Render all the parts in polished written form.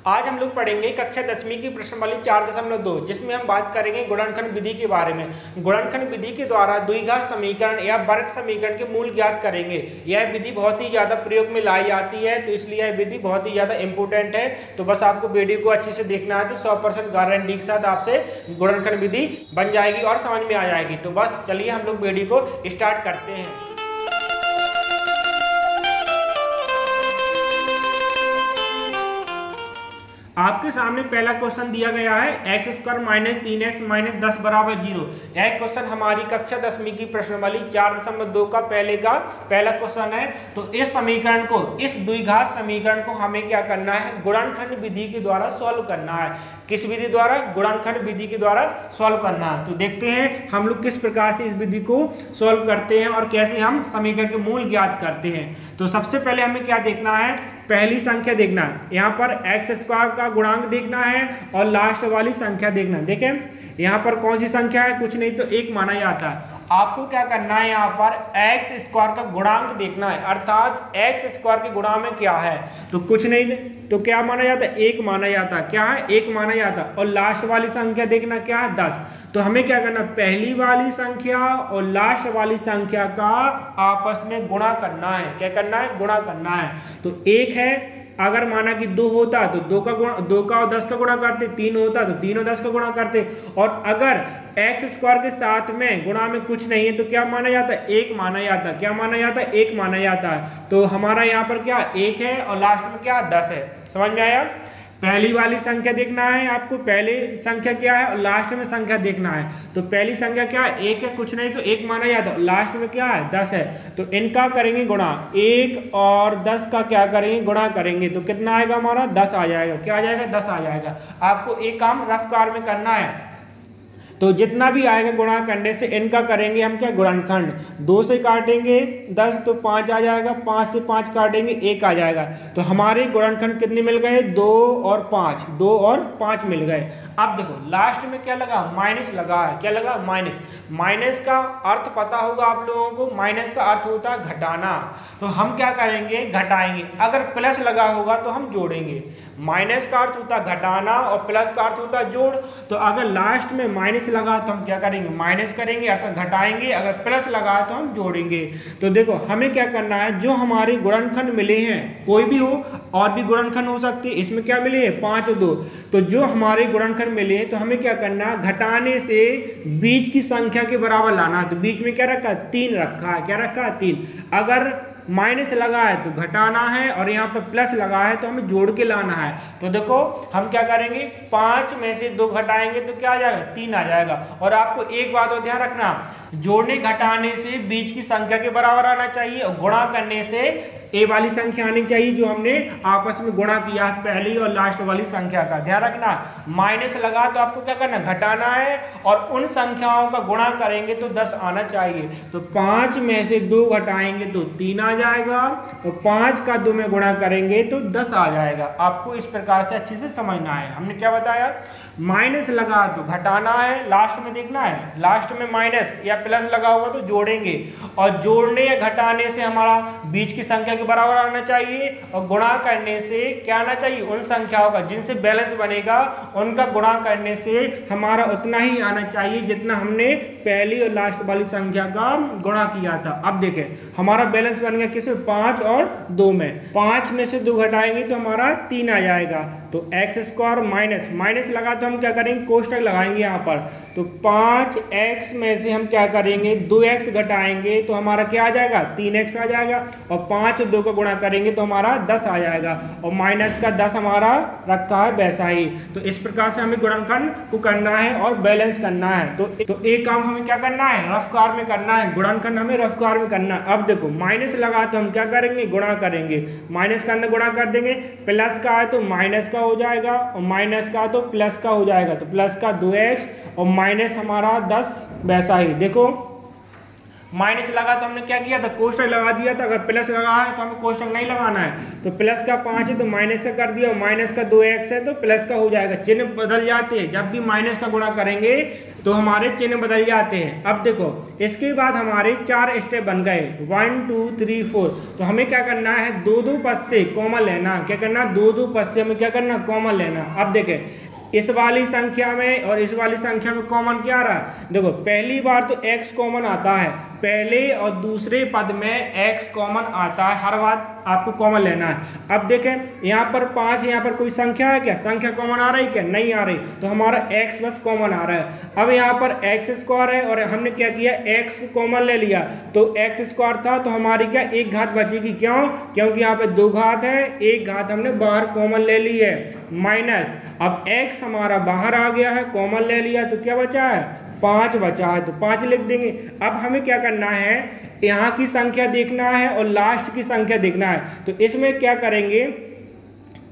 आज हम लोग पढ़ेंगे कक्षा 10वीं की प्रश्नावली 4.2 जिसमें हम बात करेंगे गुणनखंड विधि के बारे में। गुणनखंड विधि के द्वारा द्विघात समीकरण या वर्ग समीकरण के मूल ज्ञात करेंगे। यह विधि बहुत ही ज़्यादा प्रयोग में लाई जाती है, तो इसलिए यह विधि बहुत ही ज़्यादा इंपॉर्टेंट है। तो बस आपको वीडियो को अच्छे से देखना है, तो 100% गारंटी के साथ आपसे गुणनखंड विधि बन जाएगी और समझ में आ जाएगी। तो बस चलिए हम लोग वीडियो को स्टार्ट करते हैं। आपके सामने पहला क्वेश्चन दिया गया है x square minus 3x minus 10 बराबर 0। यह क्वेश्चन हमारी कक्षा 10वीं की प्रश्नावली 4.2 का पहला क्वेश्चन है। तो इस समीकरण को, इस द्विघात समीकरण को हमें क्या करना है, गुणनखंड विधि के द्वारा सॉल्व करना है। किस विधि द्वारा? गुणनखंड विधि के द्वारा सॉल्व करना है। तो देखते हैं हम लोग किस प्रकार से इस विधि को सॉल्व करते हैं और कैसे हम समीकरण के मूल ज्ञात करते हैं। तो सबसे पहले हमें क्या देखना है, पहली संख्या देखना है। यहाँ पर एक्स स्क्वायर का गुणांक देखना है और लास्ट वाली संख्या देखना है। देखें यहाँ पर कौन सी संख्या है, कुछ नहीं तो एक माना जाता है। आपको क्या करना है, यहाँ पर एक्स स्क्वायर का गुणांक देखना है, अर्थात एक्स स्क्वायर के गुणा में क्या है, तो कुछ नहीं तो क्या माना जाता है, एक माना जाता है। क्या है, एक माना जाता है। और लास्ट वाली संख्या देखना क्या है, 10। तो हमें क्या करना, पहली वाली संख्या और लास्ट वाली संख्या का आपस में गुणा करना है। क्या करना है, गुणा करना है। तो एक है, अगर माना कि 2 होता तो 2 का और 10 का गुणा करते, 3 होता तो 3 और 10 का गुणा करते। और अगर एक्स स्क्वायर के साथ में गुणा में कुछ नहीं है तो क्या माना जाता है, एक माना जाता है। क्या माना जाता है, एक माना जाता है। तो हमारा यहाँ पर क्या एक है और लास्ट में क्या 10 है। समझ में आया? पहली वाली संख्या देखना है आपको, पहली संख्या क्या है और लास्ट में संख्या देखना है। तो पहली संख्या क्या है, एक है, कुछ नहीं तो एक माना जाता है। लास्ट में क्या है, 10 है। तो इनका करेंगे गुणा, 1 और 10 का क्या करेंगे, गुणा करेंगे। तो कितना आएगा हमारा, 10 आ जाएगा। क्या आ जाएगा, 10 आ जाएगा। आपको एक काम रफ कार में करना है, तो जितना भी आएगा गुणा करने से इनका करेंगे हम क्या, गुणनखंड। 2 से काटेंगे 10 तो 5 आ जाएगा, 5 से 5 काटेंगे 1 आ जाएगा। तो हमारे गुणनखंड कितने मिल गए, 2 और 5, 2 और 5 मिल गए। अब देखो लास्ट में क्या लगा, माइनस लगा है। क्या लगा, माइनस। माइनस का अर्थ पता होगा आप लोगों को, माइनस का अर्थ होता है घटाना। तो हम क्या करेंगे, घटाएंगे। अगर प्लस लगा होगा तो हम जोड़ेंगे। माइनस का अर्थ होता है घटाना और प्लस का अर्थ होता है जोड़। तो अगर लास्ट में माइनस लगा तो हम क्या करेंगे, माइनस करेंगे अर्थात घटाएंगे। अगर प्लस लगा तो हम जोड़ेंगे। तो देखो हमें क्या करना है, जो हमारे गुणनखंड मिले हैं, कोई भी हो, और भी गुणनखंड हो सकते हैं। इसमें क्या मिले हैं, 5 और 2। तो जो हमारे गुणनखंड मिले हैं तो हमें क्या करना है, घटाने से बीच की संख्या के बराबर लाना है। तो बीच में क्या रखा है, 3 रखा है। क्या रखा है, 3। अगर माइनस लगा है तो घटाना है और यहाँ पर प्लस लगा है तो हमें जोड़ के लाना है। तो देखो हम क्या करेंगे, 5 में से 2 घटाएंगे तो क्या आ जाएगा, 3 आ जाएगा। और आपको एक बात और ध्यान रखना, जोड़ने घटाने से बीच की संख्या के बराबर आना चाहिए और गुणा करने से ए वाली संख्या आनी चाहिए जो हमने आपस में गुणा किया है, पहली और लास्ट वाली संख्या का। ध्यान रखना, माइनस लगा तो आपको क्या करना, घटाना है और उन संख्याओं का गुणा करेंगे तो 10 आना चाहिए। तो 5 में से 2 घटाएंगे तो 3 आ जाएगा और 5 का 2 में गुणा करेंगे तो 10 आ जाएगा। आपको इस प्रकार से अच्छे से समझना है। हमने क्या बताया, माइनस लगा तो घटाना है, लास्ट में देखना है, लास्ट में माइनस या प्लस लगा होगा तो जोड़ेंगे। और जोड़ने या घटाने से हमारा बीच की संख्या के बराबर आना चाहिए और गुणा करने से क्या आना चाहिए, उन संख्याओं का जिनसे बैलेंस बनेगा उनका गुणा करने से हमारा उतना ही आना चाहिए जितना हमने पहली और लास्ट वाली संख्या का गुणा किया था। अब देखें हमारा बैलेंस बन गया किस, 5 और 2 में। 5 में से 2 घटाएंगे तो हमारा 3 आ जाएगा। तो एक्स स्क्वायर माइनस लगा तो हम क्या करेंगे, कोष्टक लगाएंगे यहाँ पर। तो 5x में से हम क्या करेंगे, 2x घटाएंगे तो हमारा क्या आ जाएगा, 3x आ जाएगा। और 5 और 2 का गुणा करेंगे तो हमारा 10 आ जाएगा। और माइनस का 10 हमारा रखा है वैसा ही। तो इस प्रकार से हमें गुणनखंड को करना है और बैलेंस करना है। तो एक काम हमें क्या करना है, रफ्कार में करना है। गुणनखंड हमें रफ्कार में करना है। अब देखो माइनस लगा तो हम क्या करेंगे, गुणा करेंगे। माइनस का अंदर गुणा कर देंगे, प्लस का है तो माइनस का हो जाएगा और माइनस का तो प्लस का हो जाएगा। तो प्लस का 2x और माइनस हमारा 10 वैसा ही। देखो माइनस लगा तो हमने क्या किया था, कोष्टक लगा दिया था। अगर प्लस लगा है तो हमें कोष्टक नहीं लगाना है। तो प्लस का 5 है तो माइनस का कर दिया, माइनस का 2x है तो प्लस का हो जाएगा। चिन्ह बदल जाते हैं, जब भी माइनस का गुणा करेंगे तो हमारे चिन्ह बदल जाते हैं। अब देखो इसके बाद हमारे 4 स्टेप बन गए, 1 2 3 4। तो हमें क्या करना है, दो दो पद से कॉमन लेना। क्या करना, दो दो पद से हमें क्या करना, कॉमन लेना। अब देखें इस वाली संख्या में और इस वाली संख्या में कॉमन क्या आ रहा है, देखो पहली बार तो x कॉमन आता है, पहले और दूसरे पद में x कॉमन आता है, हर बार आपको कॉमन लेना है। अब देखें यहाँ पर 5, यहाँ पर कोई संख्या है क्या, संख्या कॉमन आ रही क्या, नहीं आ रही, तो हमारा x बस कॉमन आ रहा है। अब यहाँ पर x स्क्वायर है और हमने क्या किया, x को कॉमन ले लिया, तो x स्क्वायर था तो हमारी क्या एक घात बचेगी, क्यों, क्योंकि यहाँ पे 2 घात है, एक घात हमने बाहर कॉमन ले ली है, माइनस अब x हमारा बाहर आ गया है, कॉमन ले लिया तो क्या बचा है, 5 बचा है, तो 5 लिख देंगे। अब हमें क्या करना है, यहाँ की संख्या देखना है और लास्ट की संख्या देखना है। तो इसमें क्या करेंगे,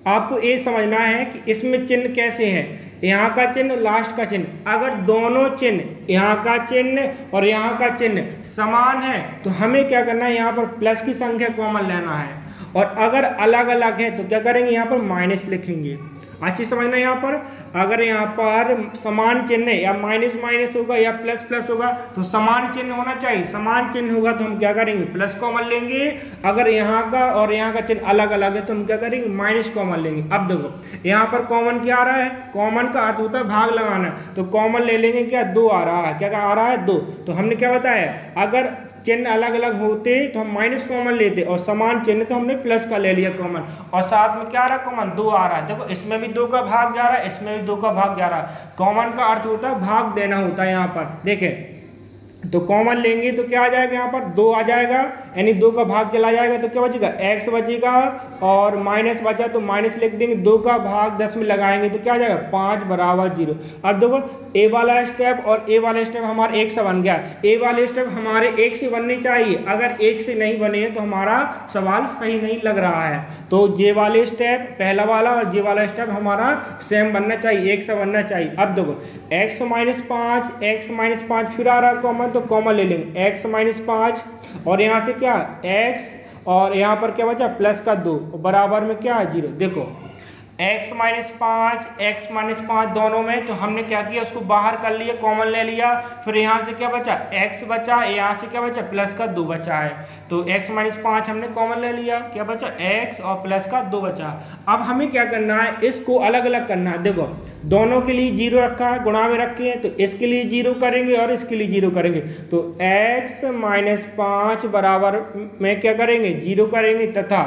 आपको ये समझना है कि इसमें चिन्ह कैसे है, यहाँ का चिन्ह और लास्ट का चिन्ह। अगर दोनों चिन्ह, यहाँ का चिन्ह और यहाँ का चिन्ह समान है तो हमें क्या करना है, यहाँ पर प्लस की संख्या कॉमन लेना है, और अगर अलग अलग है तो क्या करेंगे, यहाँ पर माइनस लिखेंगे। अच्छी समझना, यहाँ पर अगर यहाँ पर समान चिन्ह या माइनस माइनस होगा या प्लस प्लस होगा तो समान चिन्ह होना चाहिए, समान चिन्ह होगा तो हम क्या करेंगे, प्लस कॉमन लेंगे। अगर यहाँ का और यहाँ का चिन्ह अलग अलग है तो हम क्या करेंगे, माइनस कॉमन लेंगे। अब देखो यहाँ पर कॉमन क्या आ रहा है, कॉमन का अर्थ होता है भाग लगाना, तो कॉमन ले लेंगे, क्या 2 आ रहा है, क्या आ रहा है 2। तो हमने क्या बताया, अगर चिन्ह अलग अलग होते तो हम माइनस कॉमन लेते और समान चिन्ह तो हमने प्लस का ले लिया कॉमन, और साथ में क्या आ रहा है, कॉमन 2 आ रहा है। देखो इसमें भी 2 का भाग जा रहा है, इसमें भी 2 का भाग जा रहा है। कॉमन का अर्थ होता है भाग देना होता है। यहाँ पर देखें तो कॉमन लेंगे तो क्या आ जाएगा, यहाँ पर 2 आ जाएगा, यानी 2 का भाग चला जाएगा तो क्या बचेगा, x बचेगा, और माइनस बचा तो माइनस लिख देंगे, 2 का भाग 10 में लगाएंगे तो क्या आ जाएगा, 5 बराबर 0। अब देखो a वाला स्टेप और a वाला स्टेप हमारा 1 से बन गया। a वाले स्टेप हमारे 1 से बनने चाहिए, अगर 1 से नहीं बने तो हमारा सवाल सही नहीं लग रहा है। तो j वाले स्टेप पहला वाला और j वाला स्टेप हमारा सेम बनना चाहिए, 1 से बनना चाहिए। अब देखो x माइनस 5 फिर आ रहा है कॉमन, तो कॉमन ले लेंगे x माइनस 5, और यहाँ से क्या x, और यहाँ पर क्या बचा प्लस का 2, बराबर में क्या है 0। देखो x माइनस 5 दोनों में, तो हमने क्या किया, उसको बाहर कर लिया, कॉमन ले लिया, फिर यहाँ से क्या बचा x बचा, यहाँ से क्या बचा प्लस का 2 बचा है, तो x माइनस 5 हमने कॉमन ले लिया, क्या बचा x और प्लस का 2 बचा। अब हमें क्या करना है, इसको अलग अलग करना है। देखो दोनों के लिए 0 रखा है, गुणा में रखे हैं, तो इसके लिए 0 करेंगे और इसके लिए 0 करेंगे, तो x माइनस 5 बराबर में क्या करेंगे, 0 करेंगे, तथा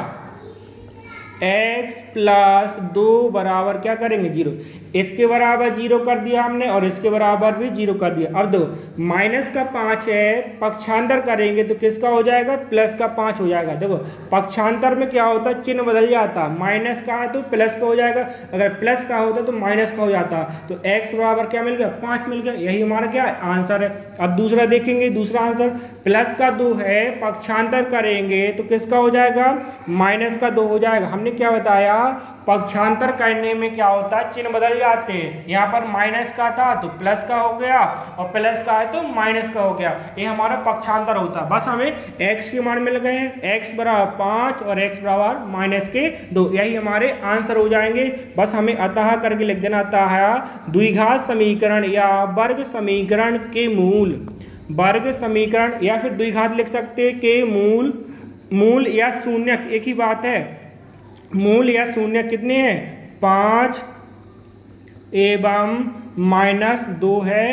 x प्लस 2 बराबर क्या करेंगे 0। इसके बराबर 0 कर दिया हमने और इसके बराबर भी 0 कर दिया। अब देखो माइनस का 5 है, पक्षांतर करेंगे तो किसका हो जाएगा, प्लस का 5 हो जाएगा। देखो पक्षांतर में क्या होता है, चिन्ह बदल जाता है, माइनस का है तो प्लस का हो जाएगा, अगर प्लस का होता तो माइनस का हो जाता। तो x बराबर क्या मिल गया, 5 मिल गया, यही हमारा क्या है आंसर है। अब दूसरा देखेंगे, दूसरा आंसर प्लस का 2 है, पक्षांतर करेंगे तो किसका हो जाएगा, माइनस का 2 हो जाएगा। हमने क्या बताया, पक्षांतर करने में क्या होता है, चिन्ह बदल जाते हैं। यहाँ पर माइनस का था तो प्लस का हो गया, और प्लस का है तो माइनस का हो गया, ये हमारा पक्षांतर होता है। बस हमें x के मान मिल गए हैं, x बराबर 5 और x बराबर माइनस के 2, यही हमारे आंसर हो जाएंगे। बस हमें अतः करके लिख देना, अतः द्विघात समीकरण या वर्ग समीकरण के मूल, वर्ग समीकरण या फिर द्विघात लिख सकते हैं के मूल, मूल या शून्यक एक ही बात है, मूल या शून्य कितने हैं, 5 एवं -2 है,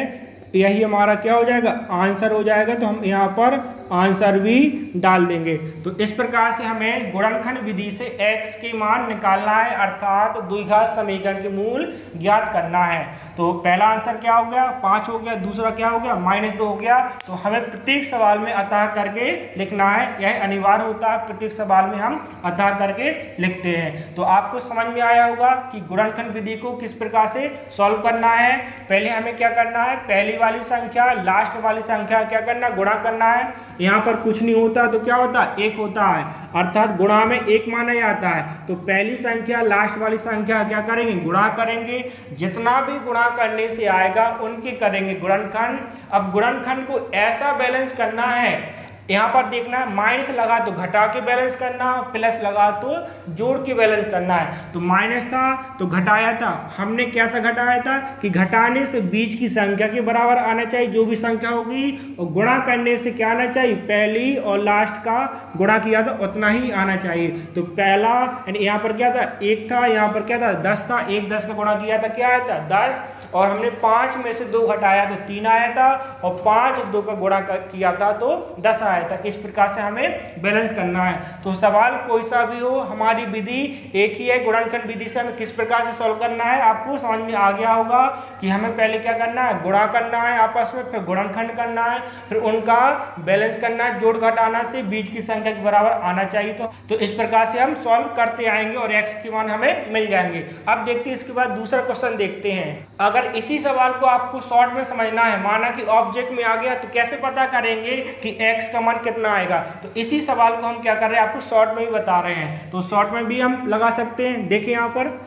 यही हमारा क्या हो जाएगा, आंसर हो जाएगा। तो हम यहाँ पर आंसर भी डाल देंगे। तो इस प्रकार से हमें गुणनखंड विधि से x के मान निकालना है, अर्थात द्विघात समीकरण के मूल ज्ञात करना है। तो पहला आंसर क्या हो गया, 5 हो गया, दूसरा क्या हो गया, -2 हो गया। तो हमें प्रत्येक सवाल में अतः करके लिखना है, यह अनिवार्य होता है, प्रत्येक सवाल में हम अतः करके लिखते हैं। तो आपको समझ में आया होगा कि गुणनखंड विधि को किस प्रकार से सॉल्व करना है। पहले हमें क्या करना है, पहली वाली संख्या लास्ट वाली संख्या क्या करना, गुणा करना है, यहाँ पर कुछ नहीं होता तो क्या होता है, 1 होता है, अर्थात गुणा में 1 माना जाता है। तो पहली संख्या लास्ट वाली संख्या क्या करेंगे, गुणा करेंगे, जितना भी गुणा करने से आएगा उनके करेंगे गुणनखंड। अब गुणनखंड को ऐसा बैलेंस करना है, यहाँ पर देखना है माइनस लगा तो घटा के बैलेंस करना, प्लस लगा तो जोड़ के बैलेंस करना है। तो माइनस था तो घटाया था, हमने कैसा घटाया था कि घटाने से बीच की संख्या के बराबर आना चाहिए जो भी संख्या होगी, और गुणा करने से क्या आना चाहिए, पहली और लास्ट का गुणा किया था उतना ही आना चाहिए। तो पहला यहाँ पर क्या था 1 था, यहाँ पर क्या था 10 था, 1 10 का गुणा किया था क्या आया था 10, और हमने 5 में से 2 घटाया तो 3 आया था, और 5 2 का गुणा किया था तो 10 आया था। इस प्रकार से हमें बैलेंस करना है। तो सवाल कोई सा भी हो, हमारी विधि एक ही है, गुणनखंड विधि से हमें किस प्रकार से सॉल्व करना है आपको समझ में आ गया होगा कि हमें पहले क्या करना है, गुणा करना है आपस में, फिर गुणनखंड करना है, फिर उनका बैलेंस करना है, जोड़ घटाना से बीच की संख्या के बराबर आना चाहिए। तो इस प्रकार से हम सॉल्व करते आएंगे और x के मान हमें मिल जाएंगे। अब देखते हैं इसके बाद दूसरा क्वेश्चन देखते हैं। अगर इसी सवाल को आपको शॉर्ट में समझना है, माना कि ऑब्जेक्ट में आ गया, तो कैसे पता करेंगे कि x का मान कितना आएगा। तो इसी सवाल को हम क्या कर रहे हैं, आपको शॉर्ट में ही बता रहे हैं, तो शॉर्ट में भी हम लगा सकते हैं। देखिए यहाँ पर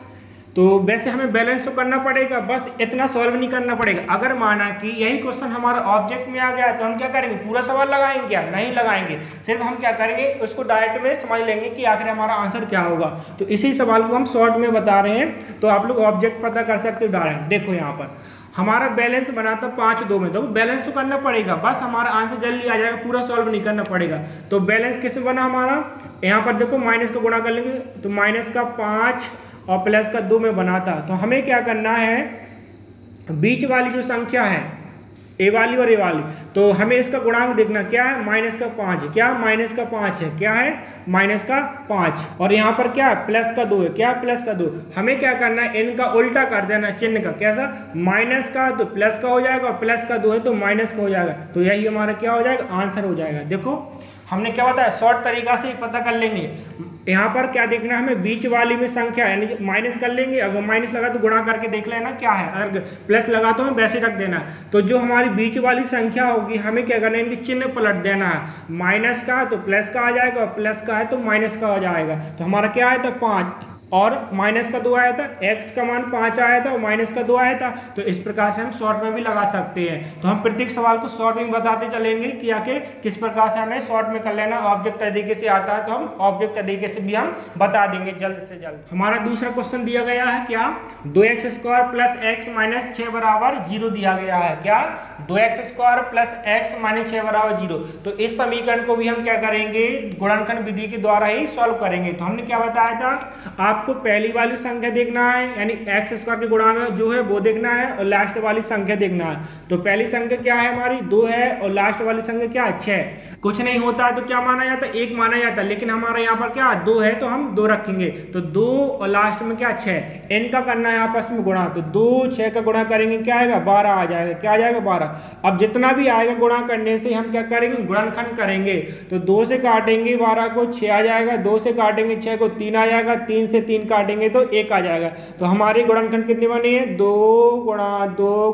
तो वैसे हमें बैलेंस तो करना पड़ेगा, बस इतना सॉल्व नहीं करना पड़ेगा। अगर माना कि यही क्वेश्चन हमारा ऑब्जेक्ट में आ गया तो हम क्या करेंगे, पूरा सवाल लगाएंगे क्या, नहीं लगाएंगे, सिर्फ हम क्या करेंगे उसको डायरेक्ट में समझ लेंगे कि आखिर हमारा आंसर क्या होगा। तो इसी सवाल को हम शॉर्ट में बता रहे हैं, तो आप लोग ऑब्जेक्ट पता कर सकते हो डायरेक्ट। देखो यहाँ पर हमारा बैलेंस बना था 5 2 में, तो बैलेंस तो करना पड़ेगा, बस हमारा आंसर जल्दी आ जाएगा, पूरा सॉल्व नहीं करना पड़ेगा। तो बैलेंस किस में बना हमारा, यहाँ पर देखो माइनस का गुणा कर लेंगे, तो माइनस का 5 और प्लस का 2 में बना था। तो हमें क्या करना है, बीच वाली जो संख्या है ए वाली और ए वाली, तो हमें इसका गुणांक देखना क्या है, माइनस का 5, क्या माइनस का 5 है, क्या है माइनस का 5, और यहाँ पर क्या है प्लस का 2 है, क्या प्लस का 2। हमें क्या करना है, इनका उल्टा कर देना चिन्ह का, कैसा, माइनस का तो प्लस का हो जाएगा, और प्लस का 2 है तो माइनस का हो जाएगा। तो यही हमारा क्या हो जाएगा, आंसर हो जाएगा। देखो हमने क्या बताया, शॉर्ट तरीका से पता कर लेंगे। यहाँ पर क्या देखना है हमें, बीच वाली में संख्या यानी माइनस कर लेंगे, अगर माइनस लगा तो गुणा करके देख लेना क्या है, अगर प्लस लगा तो हमें वैसे रख देना। तो जो हमारी बीच वाली संख्या होगी हमें क्या करना है, इनके चिन्ह पलट देना है, माइनस का तो प्लस का आ जाएगा, और प्लस का है तो माइनस का हो जाएगा। तो हमारा क्या आया था 5, और माइनस का 2 आया था, x का मान 5 आया था और माइनस का 2 आया था। तो इस प्रकार से हम शॉर्ट में भी लगा सकते हैं। तो हम प्रत्येक सवाल को शॉर्ट में बताते चलेंगे कि आखिर किस प्रकार से हमें शॉर्ट में कर लेना। ऑब्जेक्ट तरीके से आता है तो हम ऑब्जेक्ट तरीके से भी हम बता देंगे जल्द से जल्द। हमारा दूसरा क्वेश्चन दिया गया है क्या, 2x² प्लस x माइनस 6 बराबर 0 दिया गया है, क्या 2x² प्लस x माइनस 6 बराबर 0। तो इस समीकरण को भी हम क्या करेंगे, गुणनखंड विधि के द्वारा ही सॉल्व करेंगे। तो हमने क्या बताया था, आपको पहली वाली संख्या देखना है यानी x² के गुणा में जो है वो देखना है, और लास्ट वाली संख्या देखना है। तो पहली संख्या क्या है हमारी 2 है, और लास्ट वाली संख्या क्या है 6। कुछ नहीं होता है तो क्या माना जाता है, 1 माना जाता है, लेकिन हमारा यहाँ पर क्या 2 है तो हम 2 रखेंगे। तो 2 और लास्ट में क्या 6, इनका करना है आपस में गुणा। तो 2 6 का गुणा करेंगे क्या आएगा 12 आ जाएगा, क्या आ जाएगा 12। अब जितना भी आएगा गुणा करने से हम क्या करेंगे, गुणनखंड करेंगे। तो 2 से काटेंगे 12 को 6 आ जाएगा, 2 से काटेंगे 6 को 3 आ जाएगा, 3 से 3 काटेंगे तो 1 आ जाएगा। तो हमारे गुणनखंड कितने बने हैं, 2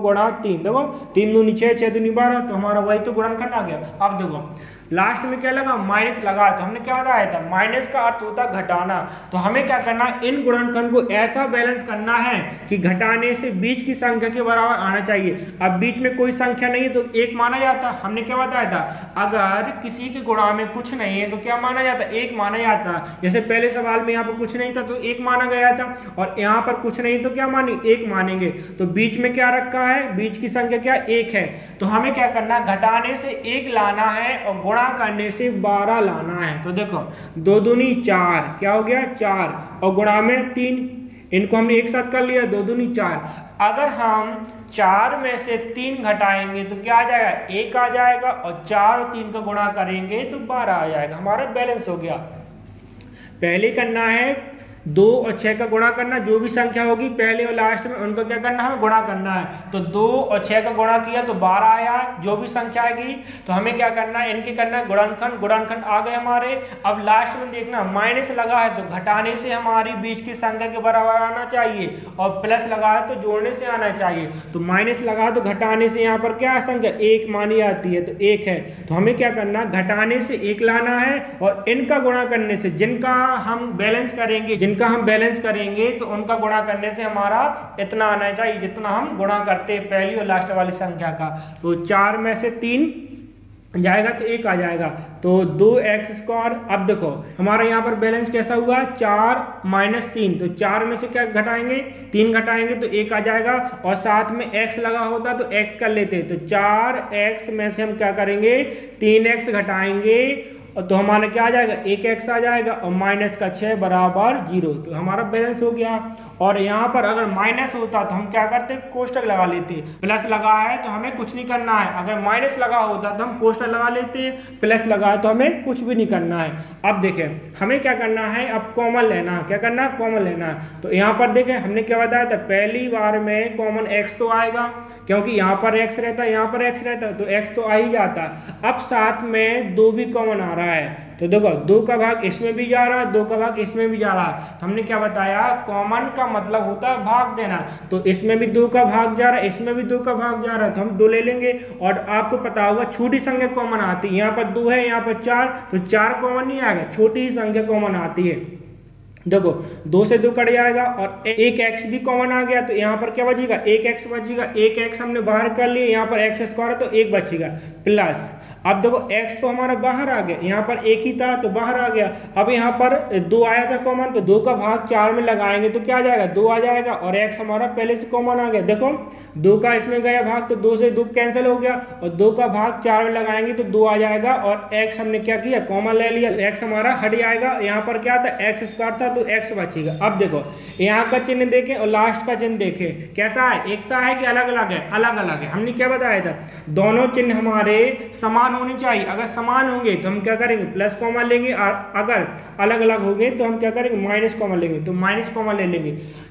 गुणा 3, देखो 3 दूनी 6 6 दूनी 12, तो हमारा वही तो गुणनखंड आ गया। अब देखो लास्ट में क्या लगा, माइनस लगा। तो हमने क्या बताया था, माइनस का अर्थ होता है घटाना। तो हमें क्या करना है, इन गुणनखंड को ऐसा बैलेंस करना है कि घटाने से बीच की संख्या के बराबर आना चाहिए। अब बीच में कोई संख्या नहीं है तो 1 माना जाता। हमने क्या बताया था, अगर किसी के गुणा में कुछ नहीं है तो क्या माना जाता, 1 माना जाता। जैसे पहले सवाल में यहाँ पर कुछ नहीं था तो 1 माना गया था, और यहाँ पर कुछ नहीं तो क्या मानी 1 मानेंगे। तो बीच में क्या रखा है, बीच की संख्या क्या 1 है। तो हमें क्या करना, घटाने से 1 लाना है और गुणा करने से 12 लाना है। तो देखो 2 दूनी 4, क्या हो गया 4, और गुणा में 3, इनको हमने एक साथ कर लिया, 2 दूनी 4। अगर हम 4 में से 3 घटाएंगे तो क्या आ जाएगा 1 आ जाएगा, और 4 और 3 का गुणा करेंगे तो 12 आ जाएगा। हमारा बैलेंस हो गया। पहले करना है 2 और 6 का गुणा करना, जो भी संख्या होगी पहले और लास्ट में उनका क्या करना है, हमें गुणा करना है। तो 2 और 6 का गुणा किया तो 12 आया, जो भी संख्या आएगी तो हमें क्या करना है, इनके करना है गुणनखंड। गुणनखंड आ गए हमारे। अब लास्ट में देखना माइनस लगा है तो घटाने से हमारी बीच की संख्या के बराबर आना चाहिए, और प्लस लगा है तो जोड़ने से आना चाहिए। तो माइनस लगा है तो घटाने से यहाँ पर क्या संख्या 1 मानी जाती है, तो 1 है। तो हमें क्या करना है, घटाने से 1 लाना है, और इनका गुणा करने से जिनका हम बैलेंस करेंगे तो उनका गुणा करने से हमारा इतना आना चाहिए जितना हम गुणा करते हैं पहली और लास्ट वाली संख्या का। तो 4 में से 3 जाएगा तो 1 आ जाएगा, तो 2x²। अब देखो हमारा यहाँ पर बैलेंस कैसा हुआ, 4 - 3, तो 4 में से क्या घटाएंगे, 3 घटाएंगे तो 1 आ जाएगा, और साथ में x लगा होता तो x कर लेते, तो 4x में से हम क्या करेंगे, 3x घटाएंगे, तो हमारा क्या आ जाएगा, 1x आ जाएगा, और माइनस का 6 बराबर 0। तो हमारा बैलेंस हो गया। और यहाँ पर अगर माइनस होता तो हम क्या करते, कोष्टक लगा लेते। प्लस लगा है तो हमें कुछ नहीं करना है, अगर माइनस लगा होता तो हम कोष्टक लगा लेते, प्लस लगा है तो हमें कुछ भी नहीं करना है। अब देखें हमें क्या करना है, अब कॉमन लेना है। क्या करना है, कॉमन लेना है। तो यहाँ पर देखें हमने क्या बताया था, पहली बार में कॉमन x तो आएगा, क्योंकि यहाँ पर x रहता है, यहाँ पर x रहता है, तो x तो आ ही जाता है। अब साथ में 2 भी कॉमन आ रहा है, तो देखो 2 का भाग इसमें भी जा रहा है, 2 का भाग इसमें भी जा रहा है। तो हमने क्या बताया, कॉमन का मतलब होता है भाग देना। तो इसमें भी 2 का भाग जा रहा है, इसमें भी 2 का भाग जा रहा है, तो हम 2 ले लेंगे। और आपको पता होगा छोटी संख्या कॉमन आती है, यहाँ पर 2 है, यहाँ पर 4, तो 4 कॉमन नहीं आएगा, छोटी ही संख्या कॉमन आती है। देखो 2 से 2 कट जाएगा, और 1x भी कॉमन आ गया, तो यहाँ पर क्या बचेगा, 1x बचेगा। 1x हमने बाहर कर लिया, यहाँ पर x² है तो 1 बचेगा, प्लस अब देखो x तो हमारा बाहर आ गया, यहाँ पर 1 ही था तो बाहर आ गया। अब यहाँ पर 2 आया था कॉमन, तो 2 का भाग 4 में लगाएंगे तो क्या आ जाएगा, 2 आ जाएगा, और x हमारा पहले से कॉमन आ गया। देखो 2 का इसमें गया भाग तो 2 से 2 कैंसिल हो गया, और 2 का भाग 4 में लगाएंगे तो 2 आ जाएगा, और x हमने क्या किया, कॉमन ले लिया, x हमारा हट जाएगा। यहाँ पर क्या था, x² था तो x बचेगा। अब देखो यहाँ का चिन्ह देखें और लास्ट का चिन्ह देखें, कैसा है, एक सा है कि अलग अलग है, अलग अलग है। हमने क्या बताया था, दोनों चिन्ह हमारे समान होनी चाहिए। अगर समान होंगे तो हम क्या करेंगे, प्लस कॉमन लेंगे, और अगर अलग अलग होंगे तो हम क्या करेंगे, माइनस कॉमन लेंगे, तो माइनस कॉमन ले लेंगे।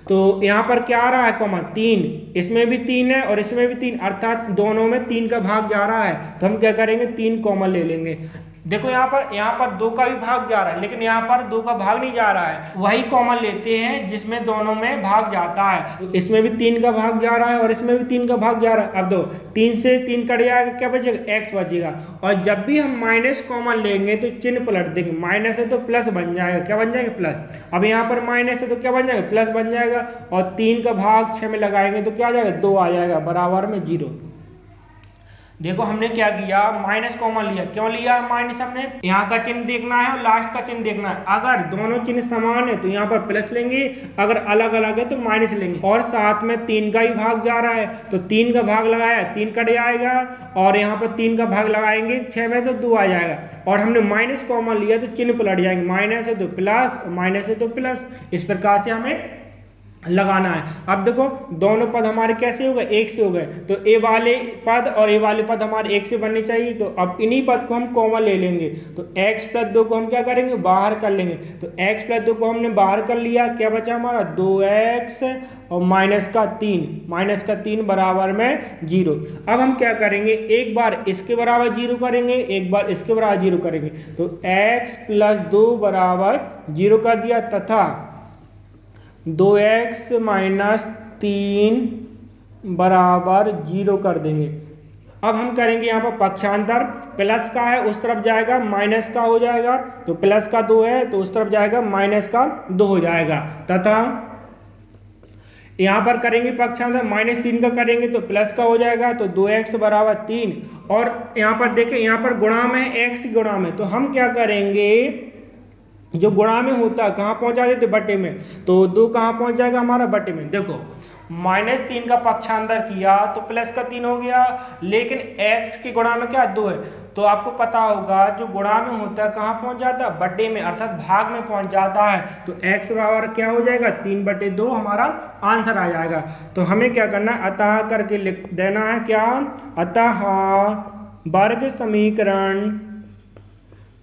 तो यहाँ पर क्या आ रहा है, कॉमन 3, इसमें भी 3 है और इसमें भी 3, अर्थात दोनों में 3 का भाग जा रहा है, तो हम क्या करेंगे, 3 कॉमन ले लेंगे। देखो यहाँ पर 2 का भी भाग जा रहा है, लेकिन यहाँ पर 2 का भाग नहीं जा रहा है, वही कॉमन लेते हैं जिसमें दोनों में भाग जाता है। इसमें भी 3 का भाग जा रहा है और इसमें भी 3 का भाग जा रहा है। अब दो 3 से 3 कट जाएगा, क्या बचेगा, x बचेगा। और जब भी हम माइनस कॉमन लेंगे तो चिन्ह पलट देंगे, माइनस है तो प्लस बन जाएगा, क्या बन जाएगा, प्लस। अब यहाँ पर माइनस है तो क्या बन जाएगा, प्लस बन जाएगा, और 3 का भाग 6 में लगाएंगे तो क्या आ जाएगा, 2 आ जाएगा, बराबर में 0। देखो हमने क्या किया, माइनस कॉमन लिया। क्यों लिया माइनस, हमने यहाँ का चिन्ह देखना है और लास्ट का चिन्ह देखना है। अगर दोनों चिन्ह समान है तो यहाँ पर प्लस लेंगे, अगर अलग अलग है तो माइनस लेंगे। और साथ में 3 का ही भाग जा रहा है, तो 3 का भाग लगाया, 3 कट जाएगा, और यहाँ पर 3 का भाग लगाएंगे 6 में तो 2 आ जाएगा। और हमने माइनस कॉमन लिया तो चिन्ह पलट जाएंगे, माइनस है तो प्लस, माइनस है तो प्लस। इस प्रकार से हमें लगाना है। अब देखो दोनों पद हमारे कैसे हो गए, 1 से हो गए, तो ए वाले पद और ए वाले पद हमारे 1 से बनने चाहिए। तो अब इन्हीं पद को हम कॉमन ले लेंगे, तो x + 2 को हम क्या करेंगे, बाहर कर लेंगे। तो x + 2 को हमने बाहर कर लिया, क्या बचा हमारा, 2x और माइनस का 3 बराबर में 0। अब हम क्या करेंगे, एक बार इसके बराबर 0 करेंगे, एक बार इसके बराबर 0 करेंगे। तो x + 2 बराबर 0 कर दिया, तथा 2x - 3 बराबर 0 कर देंगे। अब हम करेंगे यहाँ पर पक्षांतर, प्लस का है उस तरफ जाएगा, माइनस का हो जाएगा, तो प्लस का 2 है तो उस तरफ जाएगा, माइनस का 2 हो जाएगा। तथा यहाँ पर करेंगे पक्षांतर, -3 का करेंगे तो प्लस का हो जाएगा, तो 2x बराबर 3। और यहाँ पर देखें, यहाँ पर गुणा में है, x गुणा में, तो हम क्या करेंगे, जो गुणा में होता है कहाँ पहुंचा देते, बटे में, तो 2 कहाँ पहुंच जाएगा हमारा, बटे में। देखो -3 का पक्षांतर किया तो प्लस का 3 हो गया, लेकिन x के गुणा में क्या 2 है, तो आपको पता होगा जो गुणा में होता है कहाँ पहुंच जाता है, बटे में, अर्थात भाग में पहुंच जाता है। तो x बराबर क्या हो जाएगा, 3/2 हमारा आंसर आ जाएगा। तो हमें क्या करना है, अतः करके लिख देना है, क्या, अतः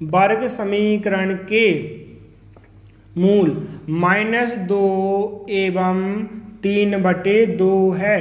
वर्ग समीकरण के मूल -2 एवं 3/2 है।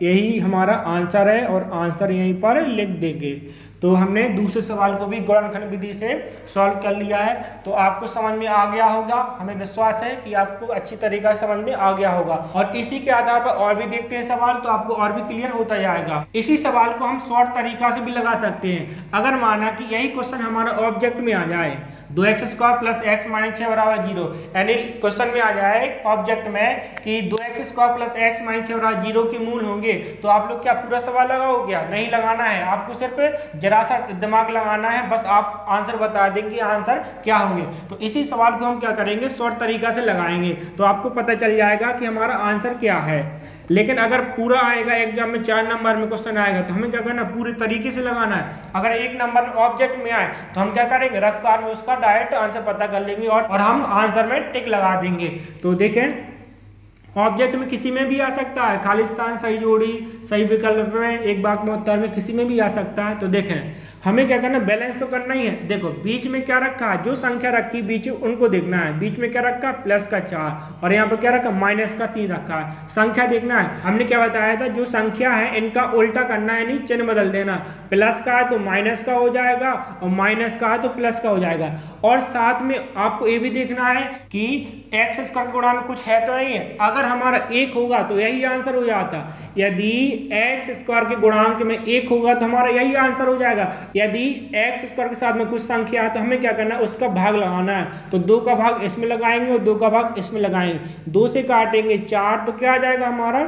यही हमारा आंसर है और आंसर यहीं पर लिख देंगे। तो हमने दूसरे सवाल को भी गुणनखंड विधि से सॉल्व कर लिया है। तो आपको समझ में आ गया होगा, हमें विश्वास है कि आपको अच्छी तरीका से समझ में आ गया होगा। और इसी के आधार पर और भी देखते हैं सवाल, तो आपको और भी क्लियर होता जाएगा। इसी सवाल को हम शॉर्ट तरीका से भी लगा सकते हैं। अगर माना कि यही क्वेश्चन हमारा ऑब्जेक्ट में आ जाए 2x² + x - 6 = 0, यानी क्वेश्चन में आ जाए ऑब्जेक्ट में कि 2x² + x - 6 = 0 के मूल होंगे, तो आप लोग क्या पूरा सवाल लगाओगे? क्या नहीं लगाना है, आपको सिर्फ जरा सा दिमाग लगाना है, बस आप आंसर बता देंगे आंसर क्या होंगे। तो इसी सवाल को हम क्या करेंगे, शॉर्ट तरीका से लगाएंगे, तो आपको पता चल जाएगा कि हमारा आंसर क्या है। लेकिन अगर पूरा आएगा एग्जाम में 4 नंबर में क्वेश्चन आएगा, तो हमें क्या करना, पूरे तरीके से लगाना है। अगर 1 नंबर ऑब्जेक्ट में आए तो हम क्या करेंगे, रफ कार में उसका डायरेक्ट आंसर पता कर लेंगे और हम आंसर में टिक लगा देंगे। तो देखें, ऑब्जेक्ट में किसी में भी आ सकता है, खालिस्तान, सही जोड़ी, सही विकल्प में, एक वाक्य में, उत्तर में, किसी में भी आ सकता है। तो देखें, हमें क्या करना, बैलेंस तो करना ही है। देखो बीच में क्या रखा है, जो संख्या रखी बीच में उनको देखना है। बीच में क्या रखा, +4, और यहाँ पर क्या रखा, -3 रखा है। संख्या देखना है। हमने क्या बताया था, जो संख्या है इनका उल्टा करना है, नहीं चिन्ह बदल देना। प्लस का है तो माइनस का हो जाएगा, और माइनस का है तो प्लस का हो जाएगा। और साथ में आपको ये भी देखना है कि x² गुणा में कुछ है तो नहीं है। अगर हमारा 1 होगा तो यही आंसर हो जाता। यदि x² के गुणांक में 1 होगा तो हमारा यही आंसर हो जाएगा। यदि x² के साथ में कुछ संख्या है तो हमें क्या करना है, उसका भाग लगाना है। तो 2 का भाग इसमें लगाएंगे और 2 का भाग इसमें लगाएंगे। 2 से काटेंगे 4 तो क्या आ जाएगा हमारा,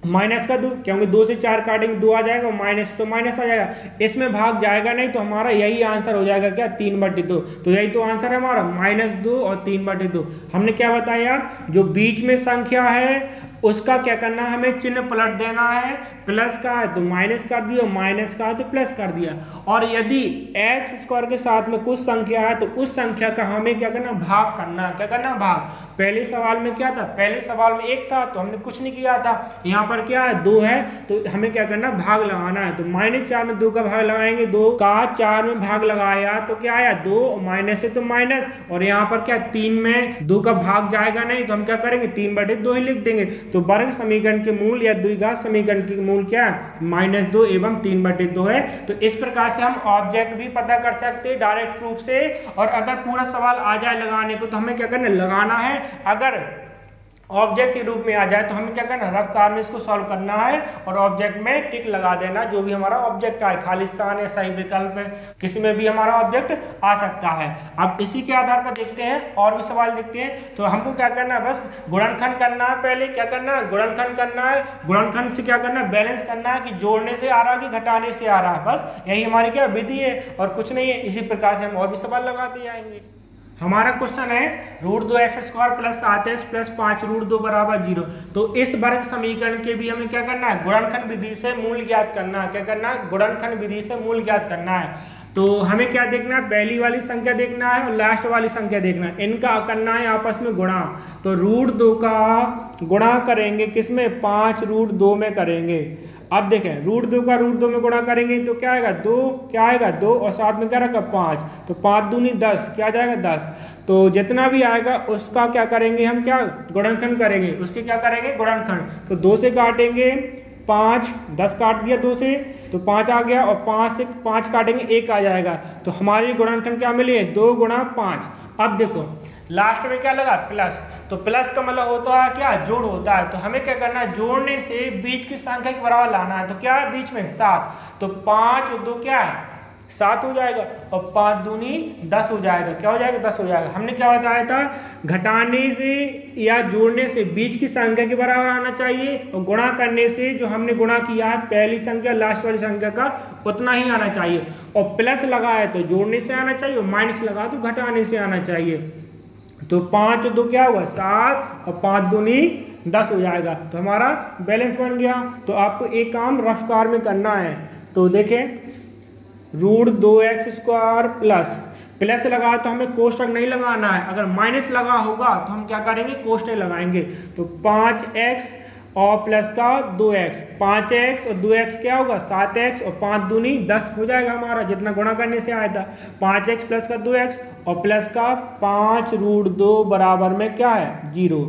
-2, क्योंकि 2 से 4 काटेंगे 2 आ जाएगा, माइनस तो माइनस आ जाएगा। इसमें भाग जाएगा नहीं, तो हमारा यही आंसर हो जाएगा क्या, 3/2। तो यही तो आंसर है हमारा, -2 और 3/2। हमने क्या बताया, जो बीच में संख्या है उसका क्या करना है, हमें चिन्ह पलट देना है। प्लस का है तो माइनस कर दिया, माइनस का है तो प्लस कर दिया। और यदि x² के साथ में कुछ संख्या है तो उस संख्या का हमें क्या करना, भाग करना। क्या करना, भाग। पहले सवाल में क्या था, पहले सवाल में 1 था तो हमने कुछ नहीं किया था। यहाँ पर क्या है, 2 है तो हमें क्या करना, भाग लगाना है। तो -4 में 2 का भाग लगाएंगे, 2 का 4 में भाग लगाया तो क्या आया, 2, माइनस से तो माइनस, और यहाँ पर क्या 3 में 2 का भाग जाएगा नहीं, तो हम क्या करेंगे, 3/2 ही लिख देंगे। तो वर्ग समीकरण के मूल या द्विघात समीकरण के मूल क्या है, -2 एवं 3/2 है। तो इस प्रकार से हम ऑब्जेक्ट भी पता कर सकते हैं डायरेक्ट रूप से। और अगर पूरा सवाल आ जाए लगाने को तो हमें क्या करना, लगाना है। अगर ऑब्जेक्ट के रूप में आ जाए तो हमें क्या करना, रफ कार में इसको सॉल्व करना है और ऑब्जेक्ट में टिक लगा देना। जो भी हमारा ऑब्जेक्ट आए, खालिस्तान है, सही विकल्प है, किसी में भी हमारा ऑब्जेक्ट आ सकता है। अब इसी के आधार पर देखते हैं और भी सवाल देखते हैं। तो हमको क्या करना है, बस गुणनखंड करना है। पहले क्या करना है, गुणनखंड करना है। गुणनखंड से क्या करना है, बैलेंस करना है कि जोड़ने से आ रहा है कि घटाने से आ रहा है। बस यही हमारी क्या विधि है और कुछ नहीं है। इसी प्रकार से हम और भी सवाल लगाते जाएंगे। हमारा क्वेश्चन है √2x² + 7x + 5 √2 = 0। तो इस वर्ग समीकरण के भी हमें क्या करना है, गुणनखंड विधि से मूल ज्ञात करना है। क्या करना है, गुणनखंड विधि से मूल ज्ञात करना है। तो हमें क्या देखना है, पहली वाली संख्या देखना है और लास्ट वाली संख्या देखना है। इनका करना है आपस में गुणा। तो √2 का गुणा करेंगे किसमें, 5 √2 में करेंगे। अब देखें, √2 का √2 में गुणा करेंगे तो क्या आएगा, 2, क्या आएगा 2, और साथ में क्या रखा 5, तो 5 दूनी 10, क्या आ जाएगा 10। तो जितना भी आएगा उसका क्या करेंगे, हम क्या गुणनखंड करेंगे, उसके क्या करेंगे गुणनखंड। तो 2 से काटेंगे 5, 10 काट दिया 2 से तो 5 आ गया, और 5 से 5 काटेंगे 1 आ जाएगा। तो हमारी गुणनखंड क्या मिली, 2 × 5। अब देखो लास्ट में क्या लगा, प्लस। तो प्लस का मतलब होता है क्या, जोड़ होता है। तो हमें क्या करना है, जोड़ने से बीच की संख्या के बराबर लाना है। तो क्या है बीच में 7, तो 5 और 2 क्या है 7 हो जाएगा, और 5 दूनी 10 हो जाएगा। क्या हो जाएगा, 10 हो जाएगा। हमने क्या बताया था, घटाने से या जोड़ने से बीच की संख्या के बराबर आना चाहिए, और गुणा करने से जो हमने गुणा किया है पहली संख्या लास्ट वाली संख्या का उतना ही आना चाहिए। और प्लस लगा है तो जोड़ने से आना चाहिए, और माइनस लगा तो घटाने से आना चाहिए। तो 5 और 2 क्या हुआ 7, और 5 दूनी 10 हो जाएगा। तो हमारा बैलेंस बन गया। तो आपको एक काम रफ कार में करना है। तो देखें, √2x² प्लस लगा तो हमें कोष्टक नहीं लगाना है। अगर माइनस लगा होगा तो हम क्या करेंगे, कोष्टक लगाएंगे। तो 5x और प्लस का 2x, 5x और 2x क्या होगा 7x और 5 दूनी 10 हो जाएगा हमारा, जितना गुणा करने से आया था। 5x प्लस का 2x और प्लस का 5√2 बराबर में क्या है 0।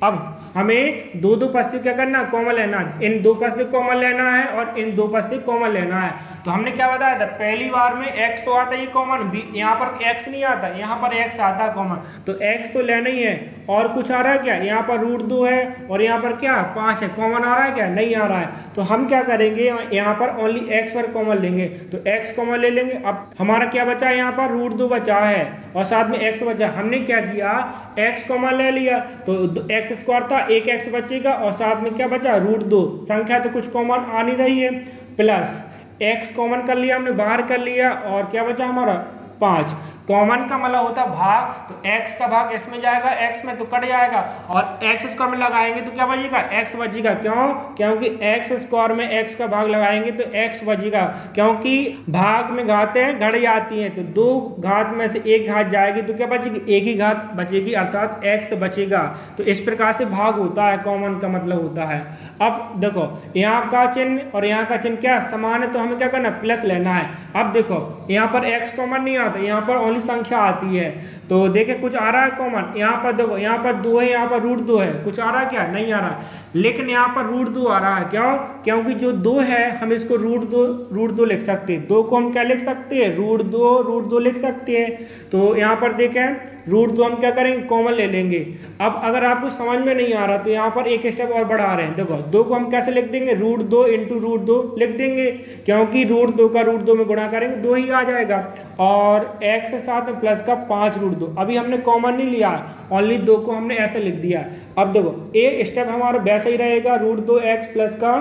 अब हमें दो पद से क्या करना कॉमन लेना, इन दो पद से कॉमन लेना है और इन दो पद से कॉमन लेना है। तो हमने क्या बताया था, पहली बार में x तो आता है कॉमन, यहाँ पर x नहीं आता, यहाँ पर x आता है कॉमन, तो x तो लेना ही है। और कुछ आ रहा है क्या, यहाँ पर √2 है और यहाँ पर क्या 5 है, कॉमन आ रहा है क्या, नहीं आ रहा है। तो हम क्या करेंगे, यहाँ पर ओनली x पर कॉमन लेंगे, तो x कॉमन ले लेंगे। अब हमारा क्या बचा है, यहाँ पर √2 बचा है और साथ में x बचा। हमने क्या किया, x कॉमन ले लिया तो x² था, एक x बचेगा और साथ में क्या बचा √2, संख्या तो कुछ कॉमन आ नहीं रही है, प्लस x कॉमन कर लिया हमने, बाहर कर लिया और क्या बचा हमारा 5। कॉमन का मतलब होता है भाग, तो x का भाग इसमें जाएगा, x में तो कट जाएगा और x² में लगाएंगे तो क्या बचेगा x बचेगा। क्यों, क्योंकि x² में x का भाग लगाएंगे तो x बचेगा, क्योंकि भाग में घातें घट जाती हैं, तो दो घात में से एक घात जाएगी तो क्या बचेगी, एक ही घात बचेगी, अर्थात x बचेगा। तो इस प्रकार से भाग होता है, कॉमन का मतलब होता है। अब देखो यहाँ का चिन्ह और यहाँ का चिन्ह क्या समान है, तो हमें क्या करना प्लस लेना है। अब देखो यहाँ पर x कॉमन नहीं आता, यहाँ पर ओनली संख्या आती है, तो देखे कुछ आ रहा है कॉमन, यहाँ पर देखो यहाँ पर 2 है, यहाँ पर √2 है, कुछ आ रहा है क्या, नहीं आ रहा, लेकिन यहाँ पर √2 आ रहा है। क्यों, क्योंकि जो 2 है हम इसको √2 लिख सकते हैं, 2 को हम क्या लिख सकते हैं √2 लिख सकते हैं। तो यहाँ पर देखें √2 हम क्या करेंगे कॉमन ले लेंगे। अब अगर आपको समझ में नहीं आ रहा तो यहाँ पर एक स्टेप और बढ़ा रहे हैं, देखो 2 को हम कैसे लिख देंगे, √2 × √2 लिख देंगे, क्योंकि √2 का √2 में गुणा करेंगे 2 ही आ जाएगा और x के साथ में प्लस का 5√2। अभी हमने कॉमन नहीं लिया, ओनली 2 को हमने ऐसे लिख दिया। अब देखो ये स्टेप हमारा वैसा ही रहेगा, √2x प्लस का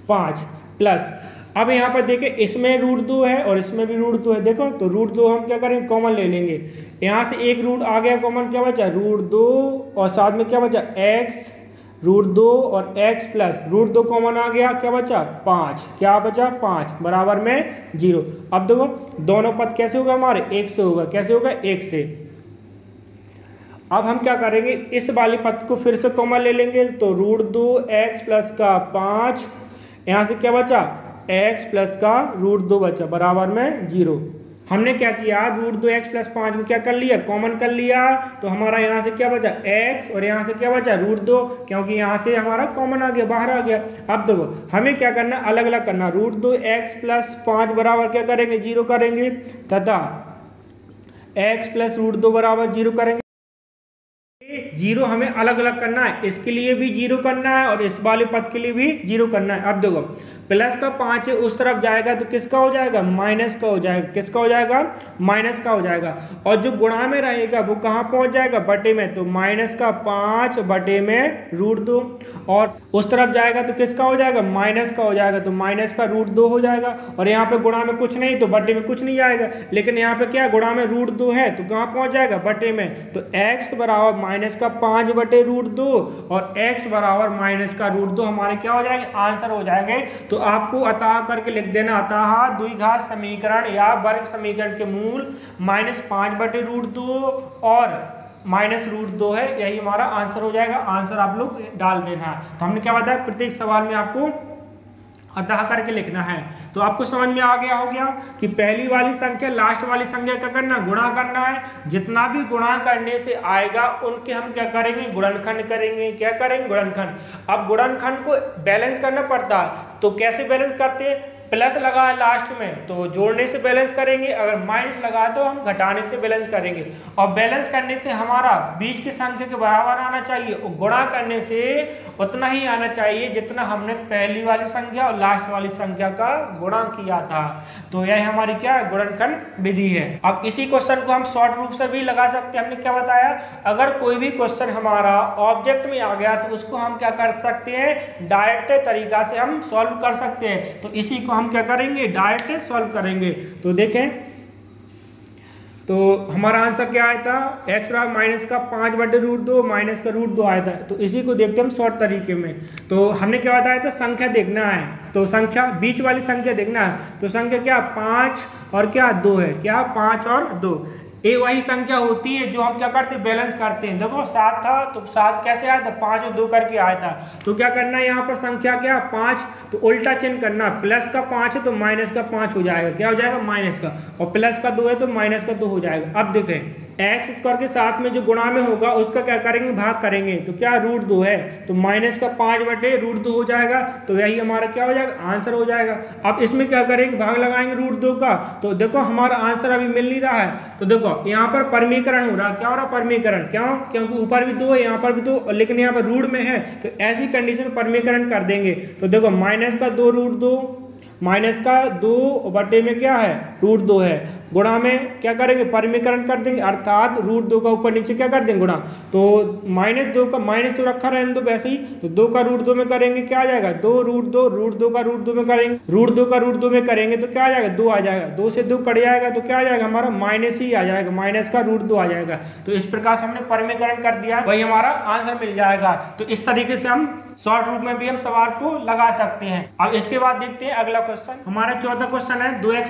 5 प्लस, अब यहाँ पर देखें इसमें √2 है और इसमें भी √2 है, देखो तो √2 हम क्या करेंगे कॉमन ले लेंगे। यहाँ से एक रूट आ गया कॉमन, क्या बचा √2 और साथ में क्या बचा x, √2 और x प्लस √2 कॉमन आ गया, क्या बचा 5, क्या बचा 5 बराबर में 0। अब देखो दोनों पद कैसे होगा हमारे 1 से होगा, कैसे होगा 1 से। अब हम क्या करेंगे, इस वाले पद को फिर से कॉमन ले लेंगे, तो √2x प्लस का 5, यहाँ से क्या बचा x प्लस का √2 बचा बराबर में 0। हमने क्या किया, √2x प्लस 5 को क्या कर लिया कॉमन कर लिया, तो हमारा यहाँ से क्या बचा x और यहाँ से क्या बचा √2, क्योंकि यहाँ से हमारा कॉमन आ गया, बाहर आ गया। अब देखो हमें क्या करना, अलग अलग करना, √2x प्लस 5 बराबर क्या करेंगे 0 करेंगे, तथा x प्लस √2 बराबर 0 करेंगे। 0 हमें अलग अलग करना है, इसके लिए भी 0 करना है और इस वाले पद के लिए भी 0 करना है। अब देखो प्लस का 5 है उस तरफ जाएगा तो किसका हो जाएगा, माइनस का हो जाएगा, किसका हो जाएगा माइनस का हो जाएगा, और जो गुणा में रहेगा वो कहाँ पहुंच जाएगा बटे में, तो माइनस का 5 बटे में √2, और उस तरफ जाएगा तो किसका हो जाएगा माइनस का हो जाएगा, तो माइनस का √2 हो जाएगा। और यहाँ पे गुणा में कुछ नहीं तो बटे में कुछ नहीं आएगा, लेकिन यहाँ पे क्या गुणा में √2 है तो कहाँ पहुंच जाएगा बटे में, तो x बराबर माइनस का 5 बटे √2 और x बराबर माइनस का √2 हमारे क्या हो जाएंगे आंसर हो जाएंगे। तो आपको अतः करके लिख देना, अतः द्विघात समीकरण या वर्ग समीकरण के मूल -5 बटे √2 और -√2 है, यही हमारा आंसर हो जाएगा। आंसर आप लोग डाल देना। तो हमने क्या बताया, प्रत्येक सवाल में आपको अतः करके लिखना है। तो आपको समझ में आ गया हो गया कि पहली वाली संख्या लास्ट वाली संख्या क्या करना, गुणा करना है। जितना भी गुणा करने से आएगा उनके हम क्या करेंगे, गुणनखंड करेंगे। क्या करेंगे, गुणनखंड। अब गुणनखंड को बैलेंस करना पड़ता है, तो कैसे बैलेंस करते हैं, प्लस लगा है लास्ट में तो जोड़ने से बैलेंस करेंगे, अगर माइनस लगा है तो हम घटाने से बैलेंस करेंगे। और बैलेंस करने से हमारा बीच की संख्या के बराबर आना चाहिए, और गुणा करने से उतना ही आना चाहिए जितना हमने पहली वाली संख्या और लास्ट वाली संख्या का गुणा किया था। तो यह हमारी क्या गुणनखंड विधि है। अब इसी क्वेश्चन को हम शॉर्ट रूप से भी लगा सकते हैं। हमने क्या बताया, अगर कोई भी क्वेश्चन हमारा ऑब्जेक्ट में आ गया तो उसको हम क्या कर सकते हैं, डायरेक्ट तरीका से हम सॉल्व कर सकते हैं। तो इसी को हम क्या करेंगे, डायरेक्ट सॉल्व करेंगे। तो देखें, तो हमारा आंसर क्या आया था, x बराबर माइनस का 5 बटे √2 माइनस का √2 आया था। तो इसी को देखते हम शॉर्ट तरीके में। तो हमने क्या बताया था, संख्या देखना है, तो संख्या बीच वाली संख्या देखना है। तो संख्या क्या 5 और क्या 2 है, क्या 5 और 2। ए वही संख्या होती है जो हम क्या करते हैं, बैलेंस करते हैं। देखो 7 था तो 7 कैसे आया था, 5 और 2 करके आया था। तो क्या करना है यहाँ पर संख्या क्या 5, तो उल्टा चिन्ह करना, प्लस का 5 है तो माइनस का 5 हो जाएगा, क्या हो जाएगा माइनस का, और प्लस का 2 है तो माइनस का 2 हो जाएगा। अब देखें एक्स स्क्वायर के साथ में जो गुणा में होगा उसका क्या करेंगे, भाग करेंगे, तो क्या √2 है तो माइनस का 5 बटे √2 हो जाएगा, तो यही हमारा क्या हो जाएगा, आंसर हो जाएगा। अब इसमें क्या करेंगे, भाग लगाएंगे √2 का, तो देखो हमारा आंसर अभी मिल नहीं रहा है। तो देखो यहाँ पर परमीकरण हो रहा है, क्या हो रहा है परमीकरण, क्यों, क्योंकि ऊपर भी 2 है यहाँ पर भी 2, लेकिन यहाँ पर रूट में है, तो ऐसी कंडीशन परमीकरण कर देंगे। तो देखो माइनस का 2 √2, माइनस का 2 बटे में क्या है √2 है, गुणा में क्या करेंगे परमीकरण कर देंगे, अर्थात √2 का ऊपर नीचे क्या कर देंगे गुणा, तो -2 का माइनस तो रखा रहने दो वैसे ही, तो 2 का √2 में करेंगे क्या आ जाएगा 2 √2, √2 का √2 में करेंगे, √2 का √2 में करेंगे तो क्या आ जाएगा 2 आ जाएगा, 2 से 2 कट जाएगा तो क्या आ जाएगा हमारा माइनस ही आ जाएगा, माइनस का √2 आ जाएगा। तो इस प्रकार से हमने परमीकरण कर दिया, वही हमारा आंसर मिल जाएगा। तो इस तरीके से हम शॉर्ट रूप में भी हम सवाल को लगा सकते हैं। अब इसके बाद देखते हैं अगला क्वेश्चन, हमारा चौथा क्वेश्चन है 2x²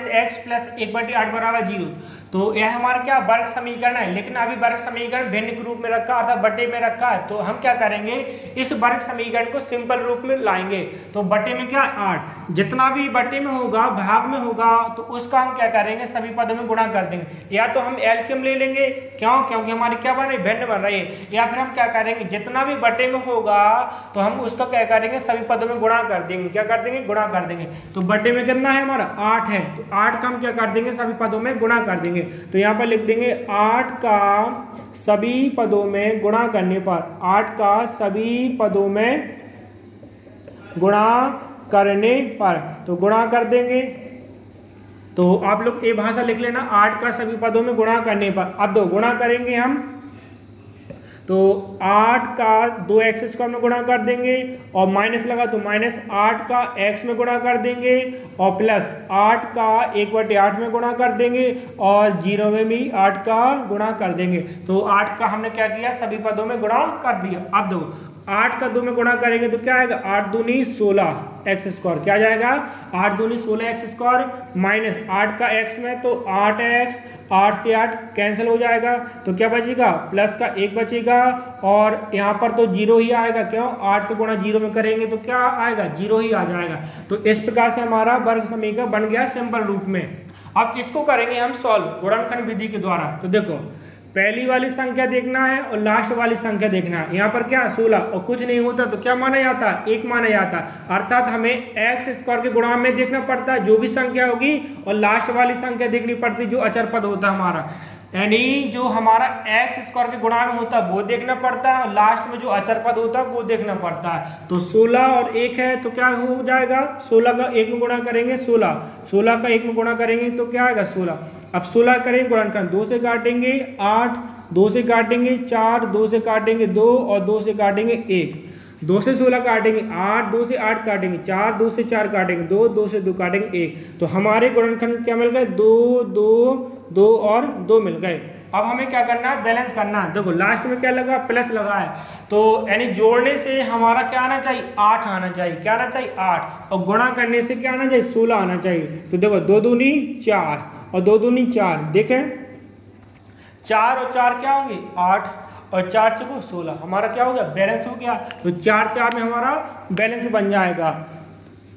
- x + 1/8 = 0। तो यह हमारा क्या वर्ग समीकरण है, लेकिन अभी वर्ग समीकरण भिन्न के रूप में रखा अर्थात बटे में रखा है। तो हम क्या करेंगे, इस वर्ग समीकरण को सिंपल रूप में लाएंगे। तो बटे में क्या 8, जितना भी बटे में होगा भाग में होगा तो उसका हम क्या करेंगे सभी पदों में गुणा कर देंगे, या तो हम एलसीएम ले लेंगे, क्यों, क्योंकि हमारी क्या बन रही भिन्न बन रही है, या फिर हम क्या करेंगे जितना भी बटे में होगा तो हम उसका क्या करेंगे सभी पदों में गुणा कर देंगे, क्या कर देंगे गुणा कर देंगे। तो बटे में कितना है हमारा 8 है, तो 8 का हम क्या कर देंगे सभी पदों में गुणा कर देंगे। तो यहाँ पर लिख देंगे 8 का सभी पदों में गुणा करने पर, 8 का सभी पदों में गुणा करने पर, तो गुणा कर देंगे। तो आप लोग ये भाषा लिख लेना, 8 का सभी पदों में गुणा करने पर। अब दो गुणा करेंगे हम, तो 8 का 2x² में गुणा कर देंगे, और माइनस लगा तो -8 का x में गुणा कर देंगे, और प्लस 8 का 1/8 में गुणा कर देंगे, और 0 में भी 8 का गुणा कर देंगे। तो 8 का हमने क्या किया सभी पदों में गुणा कर दिया। अब देखो 8 का 2 में गुणा करेंगे तो क्या आएगा 8 दूनी 16 x², क्या जाएगा 8 दूनी 16 x² माइनस 8 का x में तो 8x, 8 से 8 कैंसिल हो जाएगा, तो क्या बचेगा प्लस का 1 बचेगा, और यहाँ पर तो 0 ही आएगा, क्यों 8 को गुणा 0 में करेंगे तो क्या आएगा 0 ही आ जाएगा। तो इस प्रकार से हमारा वर्ग समीकरण बन गया सिंपल रूप में। अब इसको करेंगे हम सॉल्व गुणनखंड विधि के द्वारा। तो देखो पहली वाली संख्या देखना है और लास्ट वाली संख्या देखना है। यहाँ पर क्या 16 और कुछ नहीं होता तो क्या माना जाता है 1 माना जाता है, अर्थात हमें x² के गुणा में देखना पड़ता है जो भी संख्या होगी, और लास्ट वाली संख्या देखनी पड़ती है जो अचर पद होता है हमारा, यानी जो हमारा x² के गुणा में होता है वो देखना पड़ता है, और लास्ट में जो अचर पद होता है वो देखना पड़ता है। तो 16 और 1 है तो क्या हो जाएगा 16 का 1 में गुणा करेंगे 16, 16 का 1 में गुणा करेंगे तो क्या आएगा 16। अब 16 करेंगे गुणनखंड, 2 से काटेंगे 8, 2 से काटेंगे 4, 2 से काटेंगे 2, और 2 से काटेंगे 1, 2 से 16 काटेंगे 8, 2 से 8 काटेंगे 4, 2 से 4 काटेंगे 2, 2 से 2 काटेंगे 1। तो हमारे गुणनखंड क्या मिल गए 2, 2, 2 और 2 मिल गए। अब हमें क्या करना है बैलेंस करना है। देखो लास्ट में क्या लगा प्लस लगा है, तो यानी जोड़ने से हमारा क्या आना चाहिए 8 आना चाहिए, क्या आना चाहिए 8, और गुणा करने से क्या आना चाहिए 16 आना चाहिए। तो देखो 2 दूनी 4 और 2 दूनी 4, देखें 4 और 4 क्या होंगे 8, और 4 चुको 16, हमारा क्या हो गया बैलेंस हो गया। तो 4 4 में हमारा बैलेंस बन जाएगा,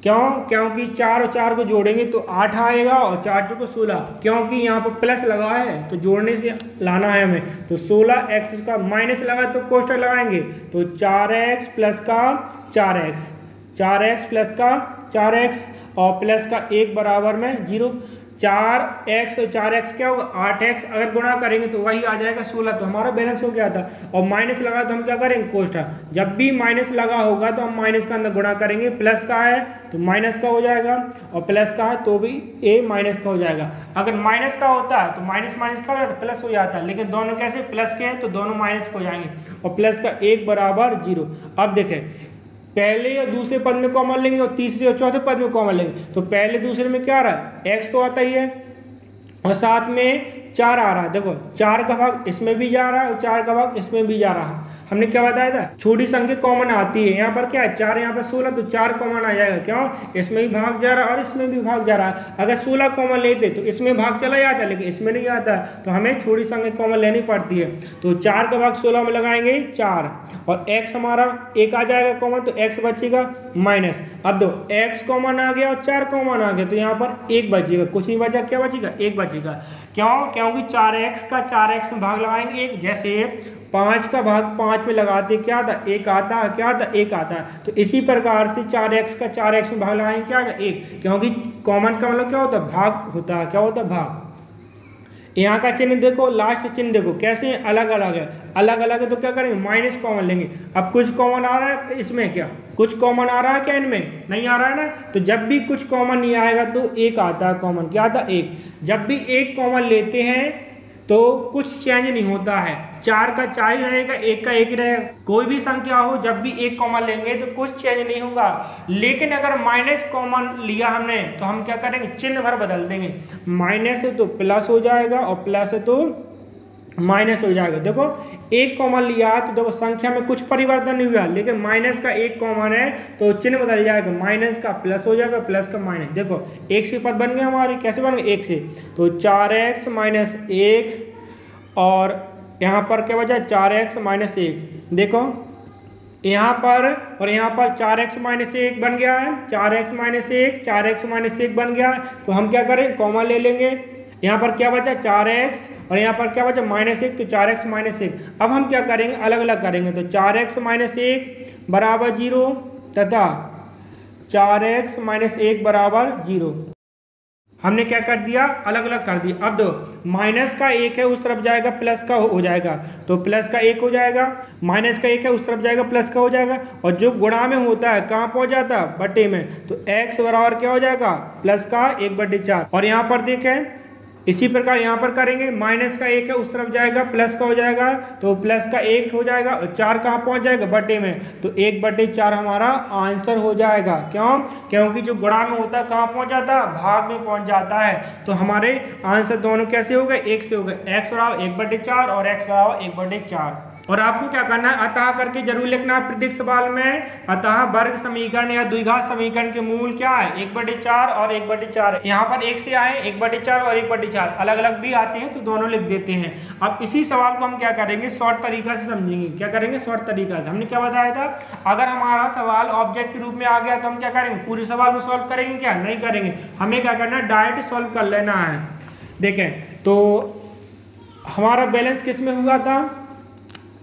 क्यों, क्योंकि 4 और 4 को जोड़ेंगे तो 8 आएगा, और 4 चुको 16, क्योंकि यहाँ पर प्लस लगा है तो जोड़ने से लाना है हमें। तो 16x का माइनस लगा तो कोष्ठक लगाएंगे, तो 4x प्लस का 4x, 4x प्लस का 4x, और प्लस का 1 बराबर में 0। 4x और 4x क्या होगा 8x, अगर गुणा करेंगे तो वही आ जाएगा 16, तो हमारा बैलेंस हो गया था। और माइनस लगा तो हम क्या करेंगे कोष्ठक, जब भी माइनस लगा होगा तो हम माइनस का अंदर गुणा करेंगे, प्लस का है तो माइनस का हो जाएगा, और प्लस का है तो भी a माइनस का हो जाएगा। अगर माइनस का होता है तो माइनस माइनस का हो जाता प्लस हो जाता है, लेकिन दोनों कैसे प्लस के हैं तो दोनों माइनस हो जाएंगे, और प्लस का 1 बराबर 0। अब देखें पहले और दूसरे पद में कॉमन लेंगे और तीसरे और चौथे पद में कॉमन लेंगे, तो पहले दूसरे में क्या आ रहा है x तो आता ही है, और साथ में 4 आ रहा है। देखो 4 का भाग इसमें भी जा रहा है और 4 का भाग इसमें भी जा रहा है। हमने क्या बताया था, छोटी संख्या कॉमन आती है। यहाँ पर क्या है 4, यहाँ पर 16, तो 4 कॉमन आ जाएगा। क्यों, इसमें भी भाग जा रहा है और इसमें भी भाग जा रहा है। अगर 16 कॉमन लेते तो इसमें भाग चला जाता, लेकिन इसमें नहीं आता, तो हमें छोटी संख्या कॉमन लेनी पड़ती है। तो 4 का भाग 16 में लगाएंगे 4, और x हमारा 1 आ जाएगा कॉमन, तो x बचेगा माइनस। अब दो x कॉमन आ गया और 4 कॉमन आ गया, तो यहाँ पर 1 बचेगा, कुछ नहीं बचा, क्या बचेगा, 1 बचेगा। क्यों, क्योंकि 4x का 4x में भाग लगाएंगे 1, जैसे 5 का भाग 5 में लगाते क्या आता, 1 आता, क्या आता, 1 आता। तो इसी प्रकार से 4x का 4x में भाग लगाएंगे क्या आएगा, 1, क्योंकि कॉमन का मतलब क्या होता है, भाग होता है। क्या होता है, भाग। यहाँ का चिन्ह देखो, लास्ट चिन्ह देखो कैसे अलग अलग है, अलग अलग है, तो क्या करेंगे, माइनस कॉमन लेंगे। अब कुछ कॉमन आ रहा है इसमें, क्या कुछ कॉमन आ रहा है क्या, इनमें नहीं आ रहा है ना। तो जब भी कुछ कॉमन नहीं आएगा तो 1 आता है कॉमन, क्या आता, 1। जब भी 1 कॉमन लेते हैं तो कुछ चेंज नहीं होता है, 4 का 4 ही रहेगा, 1 का 1 ही रहेगा। कोई भी संख्या हो, जब भी 1 कॉमन लेंगे तो कुछ चेंज नहीं होगा। लेकिन अगर माइनस कॉमन लिया हमने तो हम क्या करेंगे, चिन्ह भर बदल देंगे। माइनस है तो प्लस हो जाएगा और प्लस है तो माइनस हो जाएगा। देखो 1 कॉमन लिया तो देखो संख्या में कुछ परिवर्तन नहीं हुआ, लेकिन माइनस का 1 कॉमन है तो चिन्ह बदल जाएगा, माइनस का प्लस हो जाएगा, प्लस का माइनस। देखो 1 से पद बन गए हमारे, कैसे बन गए, 1 से, तो 4x माइनस 1, और यहाँ पर क्या बचा, 4x माइनस 1। देखो यहाँ पर और यहाँ पर 4x माइनस 1 बन गया है, 4x माइनस 1, 4x माइनस 1 बन गया है। तो हम क्या करें, कॉमन ले लेंगे। यहाँ पर क्या बचा, 4x, और यहाँ पर क्या बचा, माइनस 1, तो 4x माइनस 1। अब हम क्या करेंगे, अलग अलग करेंगे। तो 4x माइनस 1 बराबर 0 तथा 4x माइनस 1 बराबर 0। हमने क्या कर दिया, अलग अलग कर दिया। अब दो माइनस का 1 है उस तरफ जाएगा, प्लस का हो जाएगा, तो प्लस का 1 हो जाएगा। माइनस का 1 है उस तरफ जाएगा, प्लस का हो जाएगा। और जो गुणा में होता है कहाँ पहुंच जाता है, बटे में, तो x बराबर क्या हो जाएगा, प्लस का 1/4। और यहाँ पर देखें इसी प्रकार यहाँ पर करेंगे, माइनस का 1 है उस तरफ जाएगा, प्लस का हो जाएगा, तो प्लस का 1 हो जाएगा, और 4 कहाँ पहुँच जाएगा, बटे में, तो 1/4 हमारा आंसर हो जाएगा। क्यों, क्योंकि जो गुणा में होता है कहाँ पहुँच जाता है, भाग में पहुँच जाता है। तो हमारे आंसर दोनों कैसे हो गए, 1 से हो गए, x बराबर 1/4 और x बराबर 1/4। और आपको क्या करना है, अतः करके जरूर लिखना है प्रत्येक सवाल में। अतः वर्ग समीकरण या द्विघात समीकरण के मूल क्या है, 1/4 और 1/4। यहाँ पर 1 से आए 1/4 और 1/4, अलग अलग भी आते हैं तो दोनों लिख देते हैं। अब इसी सवाल को हम क्या करेंगे, शॉर्ट तरीका से समझेंगे। क्या करेंगे, शॉर्ट तरीका से। हमने क्या बताया था, अगर हमारा सवाल ऑब्जेक्ट के रूप में आ गया तो हम क्या करेंगे, पूरे सवाल को सॉल्व करेंगे, क्या नहीं करेंगे। हमें क्या करना है, डायरेक्ट सॉल्व कर लेना है। देखें तो हमारा बैलेंस किस में हुआ था,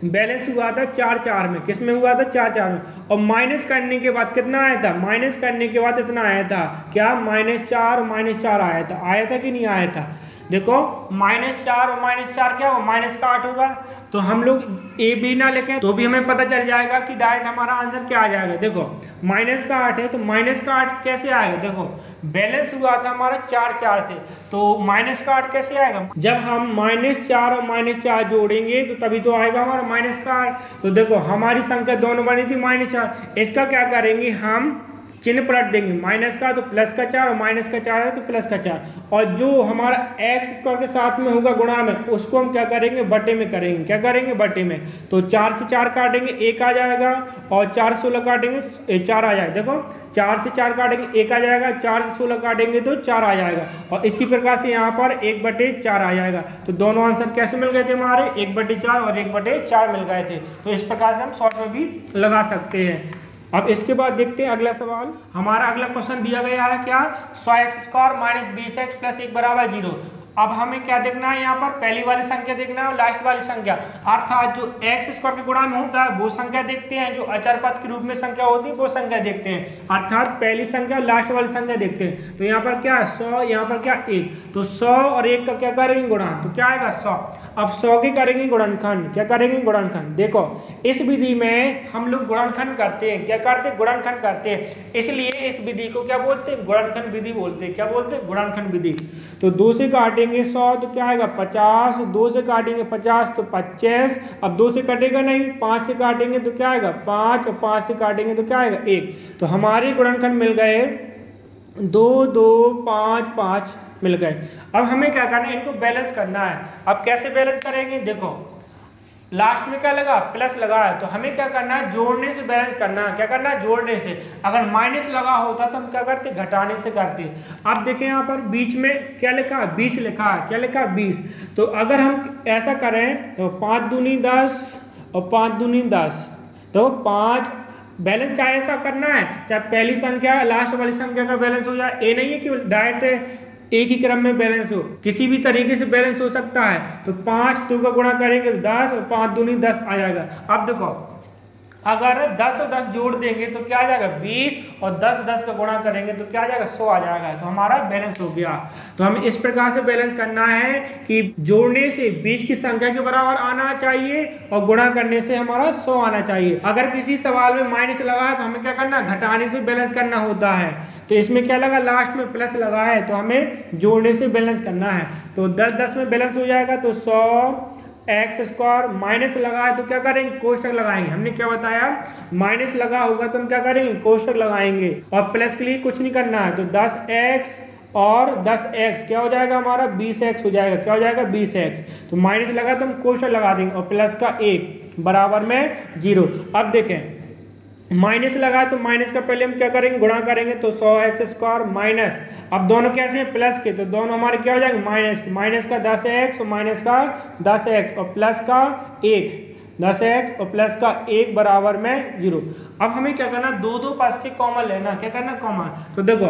बैलेंस हुआ था 4-4 में, किस में हुआ था, 4-4 में। और माइनस करने के बाद कितना आया था, माइनस करने के बाद इतना आया था, क्या, -4 आया था, आया था कि नहीं आया था। देखो -4 और -4 क्या हो, माइनस का 8 होगा। तो हम लोग ए बी ना लिखें तो भी हमें पता चल जाएगा कि डायरेक्ट हमारा आंसर क्या आ जाएगा। देखो माइनस का 8 है तो माइनस का 8 कैसे आएगा, देखो बैलेंस हुआ था हमारा 4-4 से, तो माइनस का 8 कैसे आएगा, जब हम -4 और -4 जोड़ेंगे तो तभी तो आएगा हमारा माइनस का 8। तो देखो हमारी संख्या दोनों बनी थी -4, इसका क्या करेंगे, हम चिन्ह पलट देंगे, माइनस का तो प्लस का 4 और माइनस का 4 है तो प्लस का 4। और जो हमारा x स्क्वायर के साथ में होगा गुणा में, उसको हम क्या करेंगे, बटे में करेंगे। क्या करेंगे, बटे में। तो 4 से 4 काटेंगे 1 आ जाएगा, और 4 से 16 काटेंगे 4 आ जाएगा। देखो 4 से 4 काटेंगे 1 आ जाएगा, 4 से 16 काटेंगे तो 4 आ जाएगा। और इसी प्रकार से यहाँ पर 1/4 आ जाएगा। तो दोनों आंसर कैसे मिल गए थे हमारे, 1/4 और 1/4 मिल गए थे। तो इस प्रकार से हम शॉर्ट में भी लगा सकते हैं। अब इसके बाद देखते हैं अगला सवाल। हमारा अगला क्वेश्चन दिया गया है क्या, 100x² - 20x + 1 = 0। अब हमें क्या देखना है, यहाँ पर पहली वाली संख्या देखना है और लास्ट वाली संख्या, अर्थात जो x² के गुणा में होता है वो संख्या देखते हैं, जो अचर पद के रूप में संख्या होती है वो संख्या देखते हैं, अर्थात पहली संख्या लास्ट वाली संख्या देखते हैं। तो यहाँ पर क्या है 100, यहाँ पर क्या 1, तो 100 और 1 का क्या करेंगे, गुणा, तो क्या आएगा 100। अब 100 के करेंगे गुणनखंड, क्या करेंगे, गुणनखंड। देखो इस विधि में हम लोग गुणनखंड करते हैं, क्या करते हैं, गुणनखंड करते हैं, इसलिए इस विधि को क्या बोलते हैं, गुणनखंड विधि बोलते हैं। क्या बोलते हैं, गुणनखंड विधि। तो 2 से काटेंगे 100 तो क्या आएगा 50, 2 से काटेंगे 50 तो 25। अब 2 से कटेगा नहीं, 5 से काटेंगे तो क्या आएगा 5, और 5 से काटेंगे तो क्या आएगा 1। तो हमारे गुणनखंड मिल गए 2 2 5 5 मिल गए। अब हमें क्या करना है, इनको बैलेंस करना है। अब कैसे बैलेंस करेंगे, देखो लास्ट में क्या लगा, प्लस लगा है, तो हमें क्या करना है, जोड़ने से बैलेंस करना है। क्या करना है, जोड़ने से। अगर माइनस लगा होता तो हम क्या करते, घटाने से करते। अब देखें यहाँ पर बीच में क्या लिखा है, 20 लिखा है। क्या लिखा है, 20। तो अगर हम ऐसा करें तो 5 दूनी 10 और 5 दूनी 10, तो 5 बैलेंस चाहे ऐसा करना है, चाहे पहली संख्या लास्ट वाली संख्या का बैलेंस हो जाए। ये नहीं है कि डायरेक्ट एक ही क्रम में बैलेंस हो, किसी भी तरीके से बैलेंस हो सकता है। तो 5 2 का गुणा करेंगे तो 10 और 5 दूनी 10 आ जाएगा। अब देखो अगर 10 और 10 जोड़ देंगे तो क्या आ जाएगा, 20 और 10 10 का गुणा करेंगे तो क्या आ जाएगा, 100 आ जाएगा। तो हमारा बैलेंस हो गया। तो हम इस प्रकार से बैलेंस करना है कि जोड़ने से बीच की संख्या के बराबर आना चाहिए और गुणा करने से हमारा 100 आना चाहिए। अगर किसी सवाल में माइनस लगा है तो हमें क्या करना है, घटाने से बैलेंस करना होता है। तो इसमें क्या लगा, लास्ट में प्लस लगा है, तो हमें जोड़ने से बैलेंस करना है। तो 10 10 में बैलेंस हो जाएगा, तो 100 एक्स स्क्वायर। माइनस लगा है तो क्या करेंगे, कोष्टक लगाएंगे। हमने क्या बताया, माइनस लगा होगा तो हम क्या करेंगे, कोष्टक लगाएंगे। और प्लस के लिए कुछ नहीं करना है, तो 10x और 10x क्या हो जाएगा हमारा, 20x हो जाएगा। क्या हो जाएगा, 20x। तो माइनस लगा तो हम कोष्टक लगा देंगे और प्लस का 1 बराबर में 0। अब देखें माइनस लगा तो माइनस का पहले हम क्या करेंगे, गुणा करेंगे, तो 100x स्क्वायर माइनस, अब दोनों कैसे हैं, प्लस के, तो दोनों हमारे क्या हो जाएंगे, माइनस का 10x और माइनस का 10x और प्लस का 1, 10x और प्लस का 1 बराबर में 0। अब हमें क्या करना, दो दो पद से कॉमन लेना। क्या करना, कॉमन। तो देखो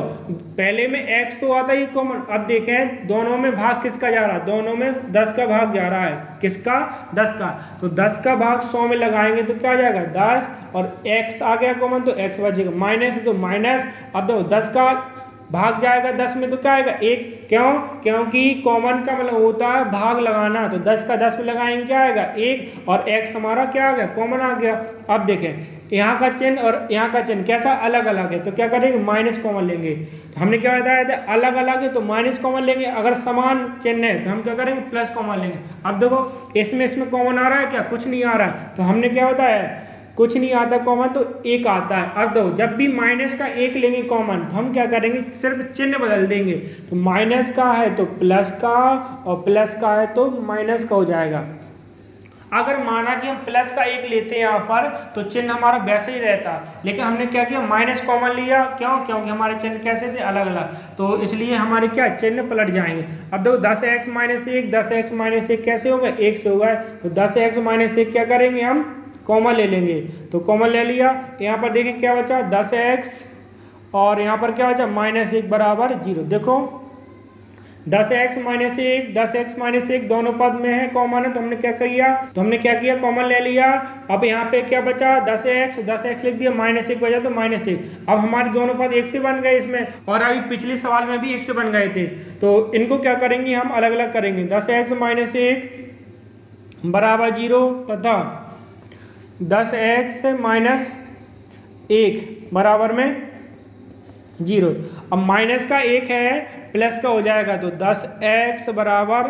पहले में x तो आता ही कॉमन। अब देखें दोनों में भाग किसका जा रहा है, दोनों में 10 का भाग जा रहा है। किसका, 10 का। तो 10 का भाग 100 में लगाएंगे तो क्या आ जाएगा, 10 और x आ गया कॉमन तो x बचेगा, माइनस है तो माइनस। अब देखो 10 का भाग जाएगा 10 में तो क्या आएगा, 1। क्यों, क्योंकि कॉमन का मतलब होता है भाग लगाना। तो 10 का 10 में लगाएंगे क्या आएगा, 1 और x हमारा क्या आ गया, कॉमन आ गया। अब देखें यहाँ का चिन्ह और यहाँ का चिन्ह कैसा अलग अलग है, तो क्या करेंगे, माइनस कॉमन लेंगे। तो हमने क्या बताया था, अलग अलग है तो माइनस कॉमन लेंगे। अगर समान चिन्ह है तो हम क्या करेंगे, प्लस कॉमन लेंगे। अब देखो इसमें कॉमन आ रहा है क्या, कुछ नहीं आ रहा है। तो हमने क्या बताया, कुछ नहीं आता कॉमन तो 1 आता है। अब दो जब भी माइनस का 1 लेंगे कॉमन तो हम क्या करेंगे, सिर्फ चिन्ह बदल देंगे। तो माइनस का है तो प्लस का और प्लस का है तो माइनस का हो जाएगा। अगर माना कि हम प्लस का 1 लेते हैं यहाँ पर तो चिन्ह हमारा वैसे ही रहता, लेकिन हमने क्या किया, माइनस कॉमन लिया। क्यों, क्योंकि हमारे चिन्ह कैसे थे, अलग अलग, तो इसलिए हमारे क्या चिन्ह पलट जाएंगे। अब देखो 10x माइनस 1, 10x माइनस 1 कैसे होगा, 1 से होगा। तो 10x माइनस 1 क्या करेंगे, हम कॉमन ले लेंगे। तो कॉमन ले लिया, यहाँ पर देखिए क्या बचा, 10x और यहाँ पर क्या बचा, -1 बराबर 0। देखो 10x माइनस 1, 10x माइनस 1 दोनों पद में है, कॉमन है, तो हमने क्या किया, कॉमन ले लिया। अब यहाँ पे क्या बचा, 10x लिख दिया, -1 बचा तो -1। अब हमारे दोनों पद 1 से बन गए इसमें, और अभी पिछले सवाल में भी 1 से बन गए थे। तो इनको क्या करेंगे, हम अलग अलग करेंगे। 10x माइनस 1 बराबर 0 तथा 10x माइनस 1 बराबर में 0। अब माइनस का 1 है, प्लस का हो जाएगा तो 10x बराबर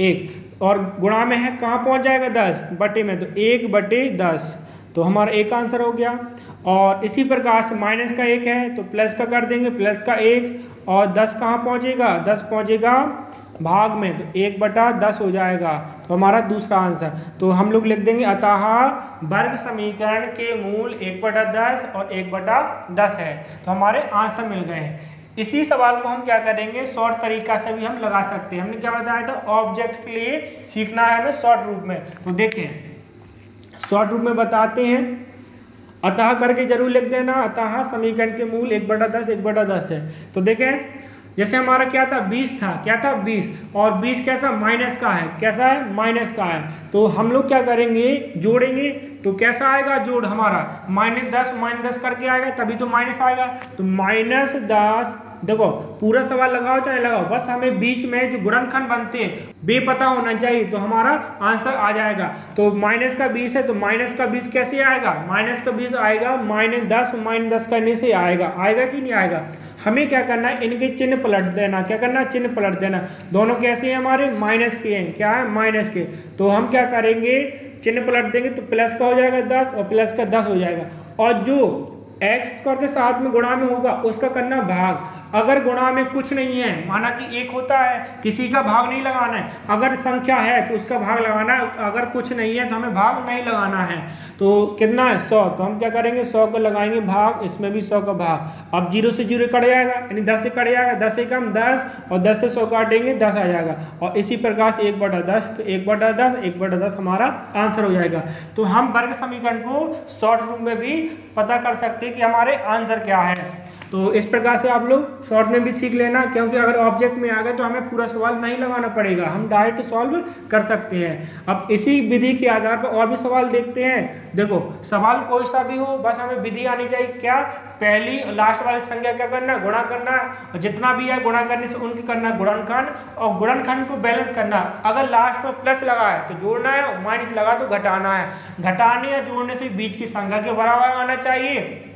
1 और गुणा में है, कहाँ पहुँच जाएगा, 10 बटे में, तो 1/10। तो हमारा एक आंसर हो गया। और इसी प्रकार से माइनस का 1 है तो प्लस का कर देंगे, प्लस का 1 और 10 कहाँ पहुँचेगा, 10 पहुँचेगा भाग में, तो 1/10 हो जाएगा। तो हमारा दूसरा आंसर, तो हम लोग लिख देंगे अतः वर्ग समीकरण के मूल 1/10 और 1/10 है। तो हमारे आंसर मिल गए हैं। इसी सवाल को हम क्या करेंगे, शॉर्ट तरीका से भी हम लगा सकते हैं। हमने क्या बताया था, ऑब्जेक्ट के लिए सीखना है हमें शॉर्ट रूप में। तो देखें शॉर्ट रूप में बताते हैं, अतः करके जरूर लिख देना, अतः समीकरण के मूल 1/10 1/10 है। तो देखें जैसे हमारा क्या था, 20 था, क्या था 20, और 20 कैसा, माइनस का है, कैसा है, माइनस का है। तो हम लोग क्या करेंगे, जोड़ेंगे, तो कैसा आएगा जोड़ हमारा, -10 करके आएगा, तभी तो माइनस आएगा। तो -10, देखो पूरा सवाल लगाओ चाहे लगाओ, बस हमें बीच में जो गुणनखंड बनते हैं वे पता होना चाहिए, तो हमारा आंसर आ जाएगा। तो माइनस का 20 है तो माइनस का 20 कैसे आएगा, माइनस का 20 आएगा -10 करने से आएगा, आएगा कि नहीं आएगा। हमें क्या करना है, इनके चिन्ह पलट देना। क्या करना, चिन्ह पलट देना। दोनों कैसे हैं हमारे, माइनस के हैं, क्या है, माइनस के। तो हम क्या करेंगे, चिन्ह पलट देंगे तो प्लस का हो जाएगा 10 और प्लस का 10 हो जाएगा। और जो एक्स स्क्वायर के साथ में गुणा में होगा उसका करना भाग। अगर गुणा में कुछ नहीं है, माना कि एक होता है, किसी का भाग नहीं लगाना है। अगर संख्या है तो उसका भाग लगाना है, अगर कुछ नहीं है तो हमें भाग नहीं लगाना है। तो कितना है 100, तो हम क्या करेंगे 100 को लगाएंगे भाग, इसमें भी 100 का भाग। अब 0 से 0 कट जाएगा, यानी 10 से कट जाएगा, 10 से कम 10, और 10 से 100 काटेंगे 10 आ जाएगा। और इसी प्रकार से 1/10, तो 1/10 1/10 हमारा आंसर हो जाएगा। तो हम वर्ग समीकरण को शॉर्ट रूप में भी पता कर सकते हैं कि हमारे आंसर क्या है। तो इस प्रकार से आप लोग शॉर्ट में भी सीख लेना, क्योंकि अगर ऑब्जेक्ट में आ गए तो हमें पूरा सवाल नहीं लगाना पड़ेगा, हम डायरेक्ट सॉल्व कर सकते हैं। अब इसी विधि के आधार पर और भी सवाल देखते हैं। देखो सवाल कोई सा भी हो, बस हमें विधि आनी चाहिए। क्या? पहली और लास्ट वाली संख्या क्या करना, गुणा करना, और जितना भी है गुणा करने से उनकी करना गुणनखंड, और गुणनखंड को बैलेंस करना। अगर लास्ट में प्लस लगा है तो जोड़ना है, और माइनस लगा तो घटाना है। घटाने या जोड़ने से बीच की संख्या के बराबर आना चाहिए,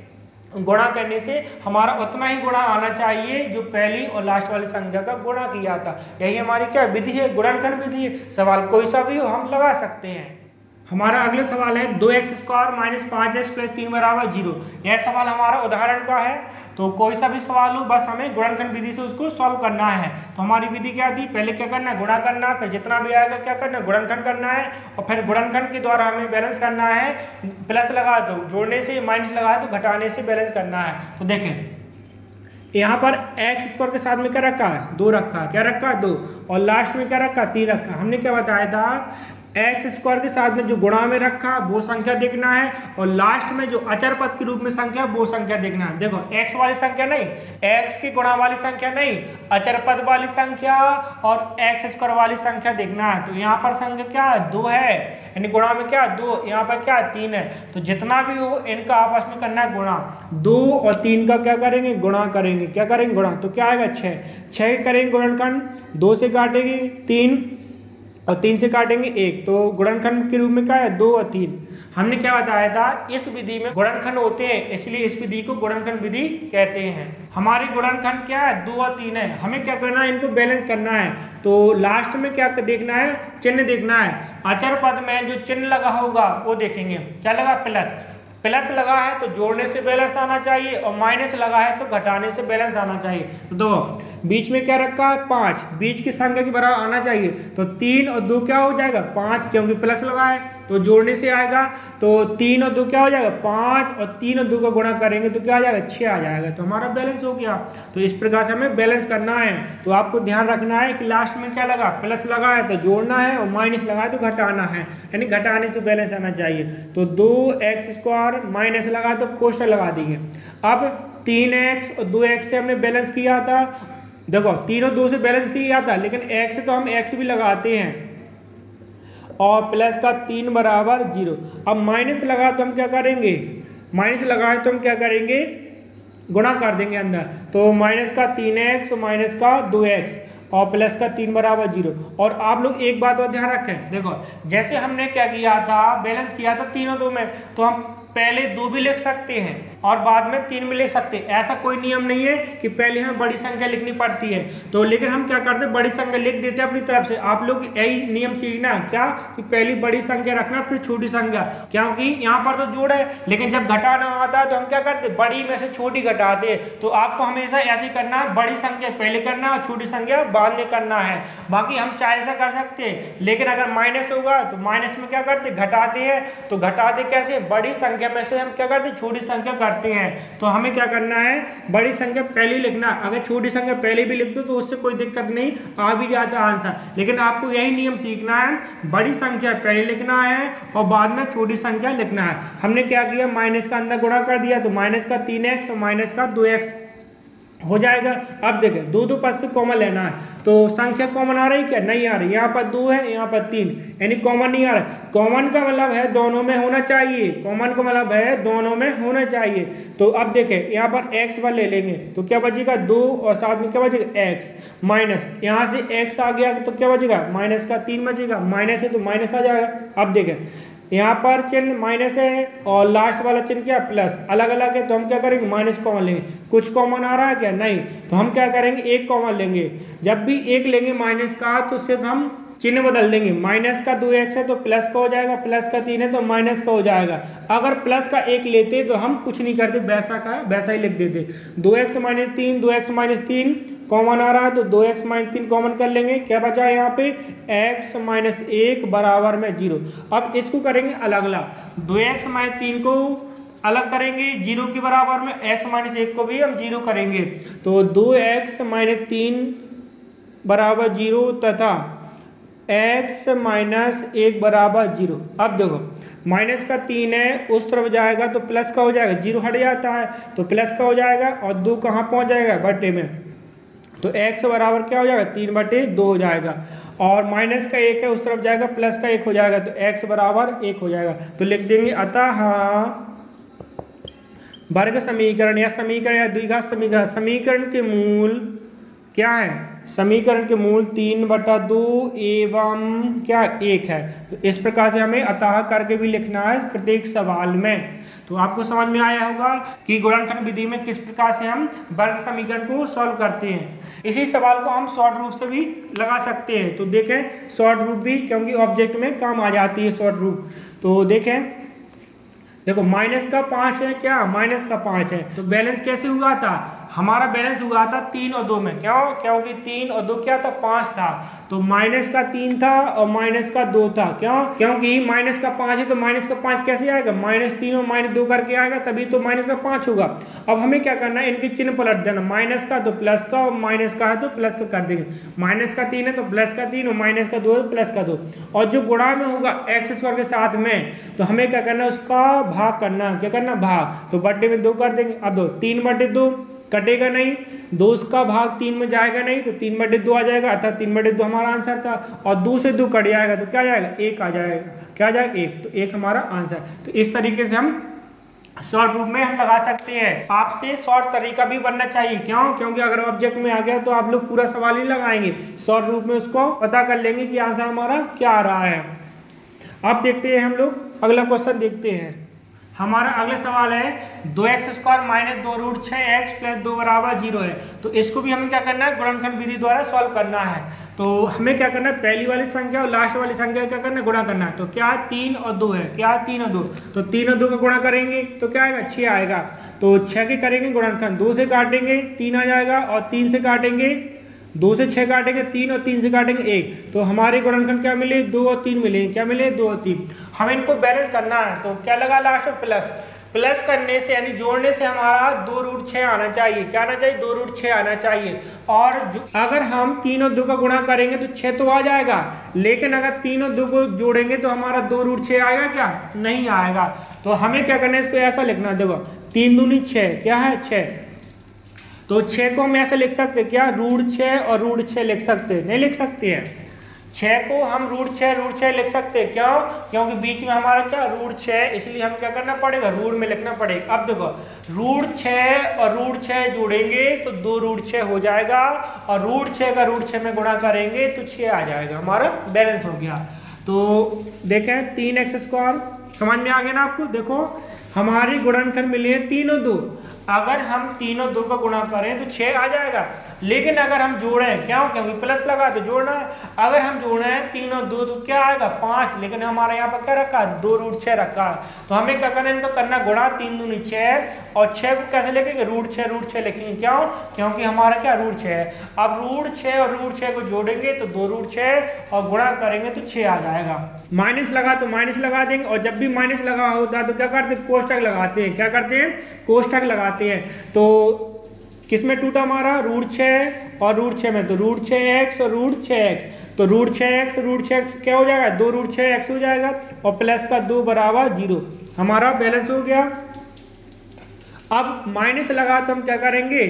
गुणा करने से हमारा उतना ही गुणा आना चाहिए जो पहली और लास्ट वाली संख्या का गुणा किया था। यही हमारी क्या विधि है, गुणनखंड विधि है। सवाल कोई सा भी हो हम लगा सकते हैं। हमारा अगला सवाल है 2x square minus 5x plus 3 बराबर 0। यह सवाल हमारा उदाहरण का है। तो कोई सा भी सवाल हो, बस हमें गुणनखंड विधि से उसको सॉल्व करना है। तो हमारी विधि क्या थी, पहले क्या करना है गुणा करना, फिर जितना भी आएगा क्या करना है गुणनखंड करना है, और फिर गुणनखंड के द्वारा हमें बैलेंस करना है। प्लस लगा तो जोड़ने से, माइनस लगा तो घटाने से बैलेंस करना है। तो देखें यहाँ पर एक्स स्क्वायर के साथ में क्या रखा है, 2 रखा है। क्या रखा है 2, और लास्ट में क्या रखा है 3 रखा। हमने क्या बताया था, एक्स स्क्वायर के साथ में जो गुणा में रखा वो संख्या देखना है, और लास्ट में जो अचर पद के रूप में संख्या वो संख्या देखना है। देखो एक्स वाली संख्या नहीं, एक्स की गुणा वाली संख्या नहीं, अचर पद वाली संख्या और एक्स स्क्वायर वाली संख्या देखना है। तो यहाँ पर संख्या क्या है 2 है, यानी गुणा में क्या 2, यहाँ पर क्या 3 है। तो जितना भी हो इनका आपस में करना है गुणा। 2 और 3 का क्या करेंगे गुणा करेंगे। क्या करेंगे गुणा, तो क्या आएगा 6 करेंगे गुणनखंड। 2 से काटेंगे 3 और 3 से काटेंगे 1, तो गुणनखंड के रूप में क्या है 2 और 3। हमने क्या बताया था, इस विधि में गुणनखंड होते हैं, इसलिए इस विधि को गुणनखंड विधि कहते हैं। हमारे गुणनखंड क्या है 2 और 3 है। हमें क्या करना है, इनको बैलेंस करना है। तो लास्ट में क्या देखना है, चिन्ह देखना है। अचर पद में जो चिन्ह लगा होगा वो देखेंगे। क्या लगा, प्लस। प्लस लगा है तो जोड़ने से बैलेंस आना चाहिए, और माइनस लगा है तो घटाने से बैलेंस आना चाहिए। तो दो बीच में क्या रखा है 5, बीच की संख्या के बराबर आना चाहिए। तो 3 और 2 क्या हो जाएगा 5, क्योंकि प्लस लगा है तो जोड़ने से आएगा। तो 3 और 2 क्या हो जाएगा 5, और 3 और 2 का गुणा करेंगे तो क्या आ जाएगा 6 आ जाएगा। तो हमारा बैलेंस हो गया। तो इस प्रकार से हमें बैलेंस करना है। तो आपको ध्यान रखना है कि लास्ट में क्या लगा, प्लस लगा है तो जोड़ना है, और माइनस लगा है तो घटाना है, यानी घटाने से बैलेंस आना चाहिए। तो 2x² माइनस लगा तो कोष्टक लगा देंगे। अब 3x और 2x से हमने बैलेंस किया था। देखो 3 और 2 से बैलेंस किया था, लेकिन x से तो हम x भी लगाते हैं, और प्लस का 3 बराबर 0। अब माइनस लगा तो हम क्या करेंगे, माइनस लगाए तो हम क्या करेंगे गुणा कर देंगे अंदर। तो माइनस का 3x और माइनस का 2x और प्लस का 3 बराबर 0। और आप लोग एक बात और ध्यान रखें, देखो जैसे हमने क्या किया था, बैलेंस किया था 3 और 2 में, तो हम पहले 2 भी लिख सकते हैं और बाद में 3 भी लिख सकते हैं। ऐसा कोई नियम नहीं है कि पहले हमें बड़ी संख्या लिखनी पड़ती है। तो लेकिन हम क्या करते हैं, बड़ी संख्या लिख देते हैं अपनी तरफ से। आप लोग यही नियम सीखना, क्या कि पहली बड़ी संख्या रखना फिर छोटी संख्या, क्योंकि यहाँ पर तो जोड़ है, लेकिन जब घटाना आता है तो हम क्या करते हैं, बड़ी में से छोटी घटाते हैं। तो आपको हमेशा ऐसे करना है, बड़ी संख्या पहले करना और छोटी संख्या बाद में करना है। बाकी हम चाहे ऐसा कर सकते हैं, लेकिन अगर माइनस होगा तो माइनस में क्या करते घटाते हैं। तो घटाते कैसे, बड़ी संख्या में से हम क्या करते छोटी संख्या करते हैं। तो हमें क्या करना है, बड़ी संख्या पहले लिखना। अगर छोटी संख्या पहले भी लिख दो तो उससे कोई दिक्कत नहीं, आ भी जाता आंसर। लेकिन आपको यही नियम सीखना है, बड़ी संख्या पहले लिखना है और बाद में छोटी संख्या लिखना है। हमने क्या किया, माइनस का अंदर गुणा कर दिया, तो माइनस का 3x और माइनस का 2x हो जाएगा। अब देखें 2 पद से कॉमन लेना है, तो संख्या कॉमन आ रही क्या, नहीं आ रही। यहाँ पर 2 है, यहाँ पर 3, यानी कॉमन नहीं आ रहा है। कॉमन का मतलब है दोनों में होना चाहिए, कॉमन का मतलब है दोनों में होना चाहिए। तो अब देखें यहाँ पर x पर ले लेंगे तो क्या बचेगा 2, और साथ में क्या बचेगा x माइनस, यहाँ से x आ गया तो क्या बचेगा माइनस का 3 बचेगा। माइनस है तो माइनस आ जाएगा। अब देखें यहाँ पर चिन्ह माइनस है और लास्ट वाला चिन्ह क्या प्लस, अलग अलग है। तो हम क्या करेंगे, माइनस कॉमन लेंगे। कुछ कॉमन आ रहा है क्या, नहीं, तो हम क्या करेंगे, एक कॉमन लेंगे। जब भी एक लेंगे माइनस का तो सिर्फ हम चिन्ह बदल देंगे, माइनस का 2x है तो प्लस का हो जाएगा, प्लस का 3 है तो माइनस का हो जाएगा। अगर प्लस का 1 लेते तो हम कुछ नहीं करते, वैसा का वैसा ही लिख देते। 2x minus 3, 2x minus 3 common आ रहा है तो 2x माइनस 3 कॉमन कर लेंगे, क्या बचा है यहाँ पे x माइनस 1 बराबर में 0। अब इसको करेंगे अलग अलग, 2x माइनस 3 को अलग करेंगे 0 के बराबर में, x माइनस 1 को भी हम 0 करेंगे, तो 2x माइनस 3 बराबर 0 तथा x माइनस 1 बराबर 0। अब देखो माइनस का 3 है उस तरफ जाएगा तो प्लस का हो जाएगा, 0 हट जाता है तो प्लस का हो जाएगा, और 2 कहाँ पहुँच जाएगा बटे में, तो x बराबर क्या हो जाएगा 3/2 हो जाएगा, और माइनस का 1 है उस तरफ जाएगा प्लस का 1 हो जाएगा तो x बराबर 1 हो जाएगा। तो लिख देंगे अतः वर्ग समीकरण या द्विघात समीकरण के मूल क्या है, समीकरण के मूल 3/2 एवं क्या 1 है। तो इस प्रकार से हमें अतः करके भी लिखना है प्रत्येक सवाल में। तो आपको समझ में आया होगा कि गुणनखंड विधि में किस प्रकार से हम वर्ग समीकरण को सॉल्व करते हैं। इसी सवाल को हम शॉर्ट रूप से भी लगा सकते हैं, तो देखें शॉर्ट रूप भी, क्योंकि ऑब्जेक्ट में काम आ जाती है शॉर्ट रूप। तो देखें, देखो माइनस का 5 है, क्या माइनस का 5 है, तो बैलेंस कैसे हुआ था, हमारा बैलेंस हुआ था 3 और 2 में, क्यों, क्योंकि 3 और 2 क्या था 5 था, तो माइनस का 3 था और माइनस का 2 था, क्यों, क्योंकि माइनस का 5 है तो माइनस का 5 कैसे आएगा, -3 और -2 करके आएगा, तभी तो माइनस का 5 होगा। अब हमें क्या करना है, इनके चिन्ह पलट देना, माइनस का तो प्लस का और माइनस का है तो प्लस का कर देंगे, माइनस का 3 है तो प्लस का 3 और माइनस का 2 है तो प्लस का 2, और जो गुणा में होगा x² के साथ में, तो हमें क्या करना है उसका भाग करना, क्या करना भाग, तो बटे में 2 कर देंगे। अब 3/2 कटेगा नहीं, 2 का भाग 3 में जाएगा नहीं, तो 3/2 आ जाएगा, अर्थात 3/2 हमारा आंसर था, और 2 से 2 कट जाएगा तो क्या जाएगा 1 आ जाएगा, क्या आ जाएगा 1, तो 1 हमारा आंसर। तो इस तरीके से हम शॉर्ट रूप में हम लगा सकते हैं। आपसे शॉर्ट तरीका भी बनना चाहिए, क्यों, क्योंकि अगर ऑब्जेक्ट में आ गया तो आप लोग पूरा सवाल ही लगाएंगे, शॉर्ट रूप में उसको पता कर लेंगे कि आंसर हमारा क्या आ रहा है। अब देखते हैं हम लोग अगला क्वेश्चन देखते हैं। हमारा अगला सवाल है 2x² माइनस 2√6x प्लस 2 बराबर 0 है, तो इसको भी हमें क्या करना है गुणनखंड विधि द्वारा सॉल्व करना है। तो हमें क्या करना है, पहली वाली संख्या और लास्ट वाली संख्या क्या करना है, गुणा करना है। तो क्या 3 और 2 है, क्या 3 और 2, तो 3 और 2 का गुणा करेंगे तो क्या आएगा 6 आएगा, तो 6 के करेंगे गुणनखंड, 2 से काटेंगे 3 आ जाएगा, और 3 से काटेंगे 2 से 6 काटेंगे 3, और 3 से काटेंगे 1, तो हमारे गुणनखंड क्या मिले 2 और 3 मिले, क्या मिले 2 और 3। हमें इनको बैलेंस करना है, तो क्या लगा लास्ट में प्लस, प्लस करने से यानी जोड़ने से हमारा 2√6 आना चाहिए, क्या आना चाहिए 2√6 आना चाहिए। और अगर हम 3 और 2 का गुणा करेंगे तो 6 तो आ जाएगा, लेकिन अगर 3 और 2 को जोड़ेंगे तो हमारा 2√6 आएगा, क्या नहीं आएगा। तो हमें क्या करना है, इसको ऐसा लिखना, देखो 3 दूनी 6, क्या है 6, तो 6 को हम ऐसे लिख सकते क्या √6 और √6 लिख सकते, नहीं लिख सकते हैं, 6 को हम √6 लिख सकते हैं, क्यों, क्योंकि बीच में हमारा क्या √6, इसलिए हम क्या करना पड़ेगा रूट में लिखना पड़ेगा। अब देखो √6 और √6 जोड़ेंगे तो 2√6 हो जाएगा, और √6 का √6 में गुणा करेंगे तो 6 आ जाएगा, हमारा बैलेंस हो गया। तो देखें 3x², समझ में आ गया ना आपको। देखो हमारी गुणनखंड मिली है 3 और 2, अगर हम 3 और 2 का गुणा करें तो 6 आ जाएगा, लेकिन अगर हम जोड़ें, क्यों, क्योंकि प्लस लगा तो जोड़ना है, अगर हम जोड़े हैं 3 और 2 तो क्या आएगा 5, लेकिन हमारे यहाँ पर क्या रखा है 2√6 रखा है। तो हमें क्या करना है, इनको करना गुणा, 3 दूनी 6, और 6 को कैसे लिखेंगे √6 लिखेंगे, क्यों, क्योंकि हमारा क्या √6 है। अब √6 और √6 को जोड़ेंगे तो 2√6 और गुणा करेंगे तो 6 आ जाएगा। माइनस लगा तो माइनस लगा देंगे, और जब भी माइनस लगा होता है तो क्या करते हैं कोष्ठक लगाते हैं, क्या करते हैं कोष्ठक लगाते हैं। तो किसमें टूटा हमारा √6 और √6 में, तो √6x और √6x, तो √6x क्या हो जाएगा 2√6x हो जाएगा, और प्लस का 2 बराबर 0, हमारा बैलेंस हो गया। अब माइनस लगा तो हम क्या करेंगे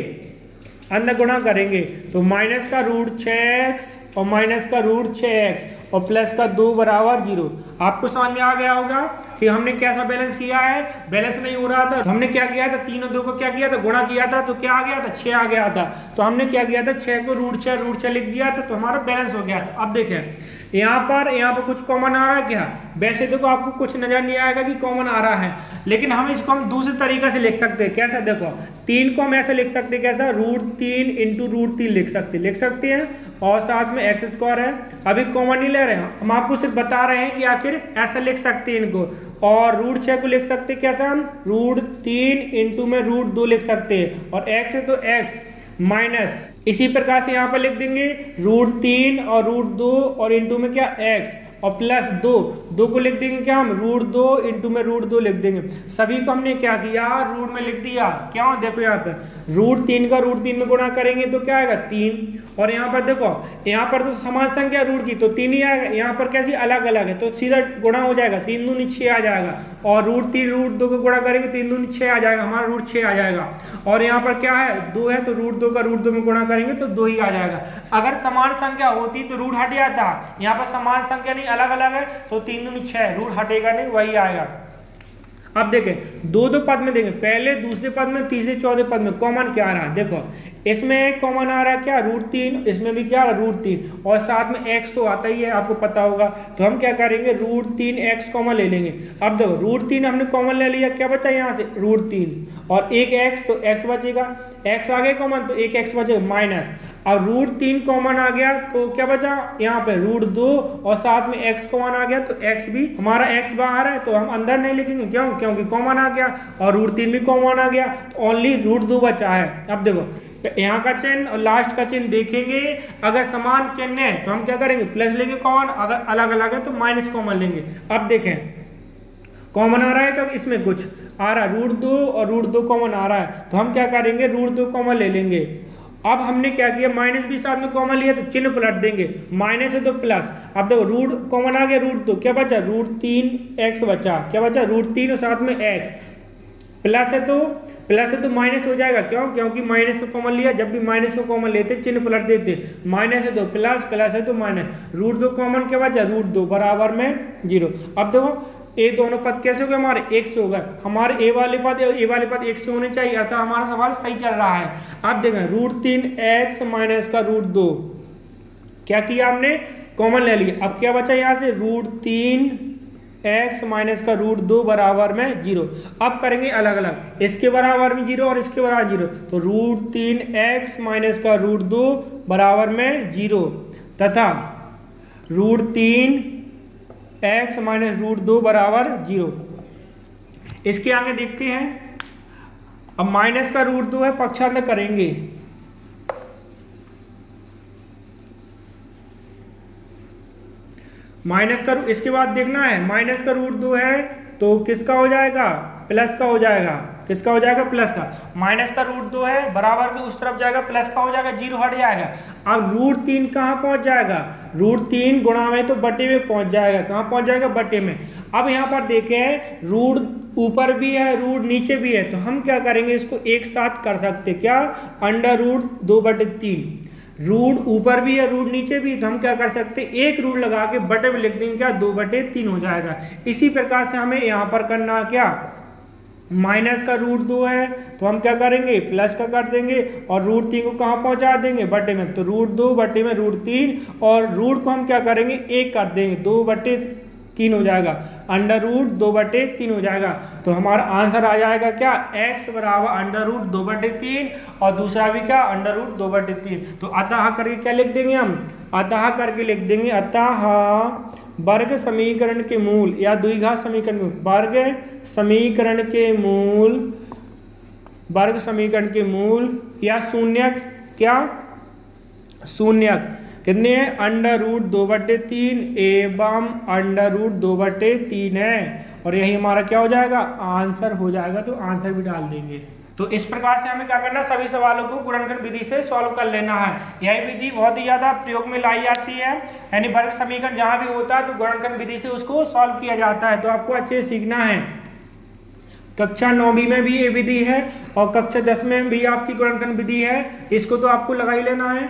अंदर गुणा करेंगे, तो माइनस का √6x और माइनस का √6x और प्लस का 2 बराबर 0। आपको समझ में आ गया होगा कि हमने कैसा बैलेंस किया है। बैलेंस नहीं हो रहा था तो हमने क्या किया था, 3 और 2 को क्या किया था गुणा किया था, तो क्या आ गया था 6 आ गया था। तो हमने क्या किया था 6 को √6 लिख दिया था, तो हमारा बैलेंस हो गया था। अब देखें यहाँ पर कुछ कॉमन आ रहा है क्या? वैसे देखो आपको कुछ नजर नहीं आएगा कि कॉमन आ रहा है, लेकिन हम इसको हम दूसरे तरीके से लिख सकते हैं। कैसा? देखो 3 को हम ऐसे लिख सकते हैं, कैसा? √3 इंटू √3 लिख सकते हैं, और साथ में एक्स स्क्वायर है। अभी कॉमन नहीं ले रहे हैं, हम आपको सिर्फ बता रहे हैं कि आखिर ऐसा लिख सकते हैं इनको। और √6 को लिख सकते हैं कैसा? हम √3 इंटू में √2 लिख सकते हैं, और एक्स है तो एक्स माइनस, इसी प्रकार से यहाँ पर लिख देंगे √3 और √2 और इंटू में क्या? एक्स, और प्लस 2 को लिख देंगे क्या? हम √2 इंटू में √2 लिख देंगे। सभी को हमने क्या किया? रूट में लिख दिया। क्यों? देखो यहाँ पे √3 का √3 में गुणा करेंगे तो क्या आएगा? 3, और यहाँ पर देखो यहाँ पर तो समान संख्या रूट की तो 3 ही आएगा, यहाँ पर कैसी अलग अलग है तो सीधा गुणा हो जाएगा, 3 दूनी 6 आ जाएगा, और √3 √2 को गुणा करेंगे 3 दूनी 6 आ जाएगा, हमारा √6 आ जाएगा। और यहाँ पर क्या है? 2 है तो √2 का √2 में गुणा करेंगे तो 2 ही आ जाएगा। अगर समान संख्या होती तो रूट हट जाता, यहाँ पर समान संख्या नहीं अलग अलग है तो 3 दूनी 6, रूट हटेगा नहीं, वही आएगा। अब देखें दो पद में देखें, पहले दूसरे पद में तीसरे चौथे पद में कॉमन क्या आ रहा है? देखो इसमें कॉमन आ रहा है क्या? √3, इसमें भी क्या? √3, और साथ में x तो आता ही है, आपको पता होगा। तो हम क्या करेंगे? √3x कॉमन ले लेंगे। अब देखो √3 हमने कॉमन ले लिया, क्या बचा यहाँ से? √3 और एक x, तो x बचेगा, x आ गया कॉमन तो एक x बचेगा माइनस, और √3 कॉमन आ गया तो क्या बचा यहाँ पे? √2, और साथ में x कॉमन आ गया तो x भी हमारा x बाहर है तो हम अंदर नहीं लिखेंगे। क्यों? क्योंकि कॉमन आ गया, और √3 भी कॉमन आ गया तो ओनली √2 बचा है। अब देखो यहाँ का चिन्ह और लास्ट का चिन्ह देखेंगे, अगर समान चिन्ह है तो हम क्या करेंगे? प्लस लेंगे कॉमन, अगर अलग अलग है तो माइनस कॉमन लेंगे। अब देखें कॉमन आ रहा है, कब इसमें कुछ आ रहा है? √2 और √2 कॉमन आ रहा है तो हम क्या करेंगे? √2 कॉमन ले लेंगे। अब हमने क्या किया? माइनस भी साथ में कॉमन लिया तो चिन्ह पलट देंगे, माइनस है तो प्लस। अब देखो रूट कॉमन आ गया, √2 क्या बचा? √3x बचा, क्या बचा? √3 और साथ में x, प्लस है तो माइनस हो जाएगा। क्यों? क्योंकि माइनस को कॉमन लिया, जब भी माइनस को कॉमन लेते चिन्ह पलट देते, माइनस है तो प्लस, प्लस है तो माइनस, √2 कॉमन क्या बचा? √2 बराबर में 0। अब देखो ये दोनों पद कैसे हो गए? हमारे 1 से हो गए, हमारे ए वाले पद 1 से होने चाहिए, अतः हमारा सवाल सही चल रहा है। अब देखें √3x माइनस का √2 क्या किया हमने? कॉमन ले लिया। अब क्या बचा यहाँ से? √3x माइनस का √2 बराबर में 0। अब करेंगे अलग अलग, इसके बराबर में 0 और इसके बराबर 0, तो √3x माइनस का √2 बराबर में 0 तथा √3x माइनस √2 बराबर 0। इसके आगे देखते हैं। अब माइनस का √2 है, पक्षांतर करेंगे। माइनस का, इसके बाद देखना है माइनस का √2 है तो किसका हो जाएगा? प्लस का हो जाएगा। किसका हो जाएगा? प्लस का। माइनस का √2 है, बराबर के उस तरफ जाएगा, प्लस का हो जाएगा, 0 हट जाएगा। अब √3 कहाँ पहुंच जाएगा? √3 गुणा में तो बटे में पहुंच जाएगा। कहाँ पहुंच जाएगा? बटे में। अब यहाँ पर देखें रूट ऊपर भी है, रूट नीचे भी है, तो हम क्या करेंगे? इसको एक साथ कर सकते, क्या? √2/3। रूट ऊपर भी है, रूट नीचे भी, तो हम क्या कर सकते? एक रूट लगा के बटे में लिख देंगे, क्या? 2/3 हो जाएगा। इसी प्रकार से हमें यहाँ पर करना क्या? माइनस का √2 है तो हम क्या करेंगे? प्लस का कर देंगे, और √3 को कहाँ पहुँचा देंगे? बटे में, तो √2 बटे में √3, और रूट को हम क्या करेंगे? एक कर देंगे, 2/3 हो जाएगा, √2/3 हो जाएगा। तो हमारा आंसर आ जाएगा क्या? x बराबर √2/3, और दूसरा भी क्या? √2/3। तो अतः करके क्या लिख देंगे हम? अतः करके लिख देंगे, अतः वर्ग समीकरण के मूल या द्विघात समीकरण, वर्ग समीकरण के मूल या शून्यक, क्या? शून्यक कितने हैं? √2/3 एवं √2/3 है, और यही हमारा क्या हो जाएगा? आंसर हो जाएगा। तो आंसर भी डाल देंगे। तो इस प्रकार से हमें क्या करना? सभी सवालों को गुणनखंड विधि से सॉल्व कर लेना है। यह विधि बहुत ही ज्यादा प्रयोग में लाई जाती है, यानी वर्ग समीकरण जहां भी होता है तो गुणनखंड विधि से उसको सॉल्व किया जाता है। तो आपको अच्छे से सीखना है। कक्षा 9वीं में भी ये विधि है, और कक्षा 10 में भी आपकी गुणनखंड विधि है। इसको तो आपको लगा ही लेना है,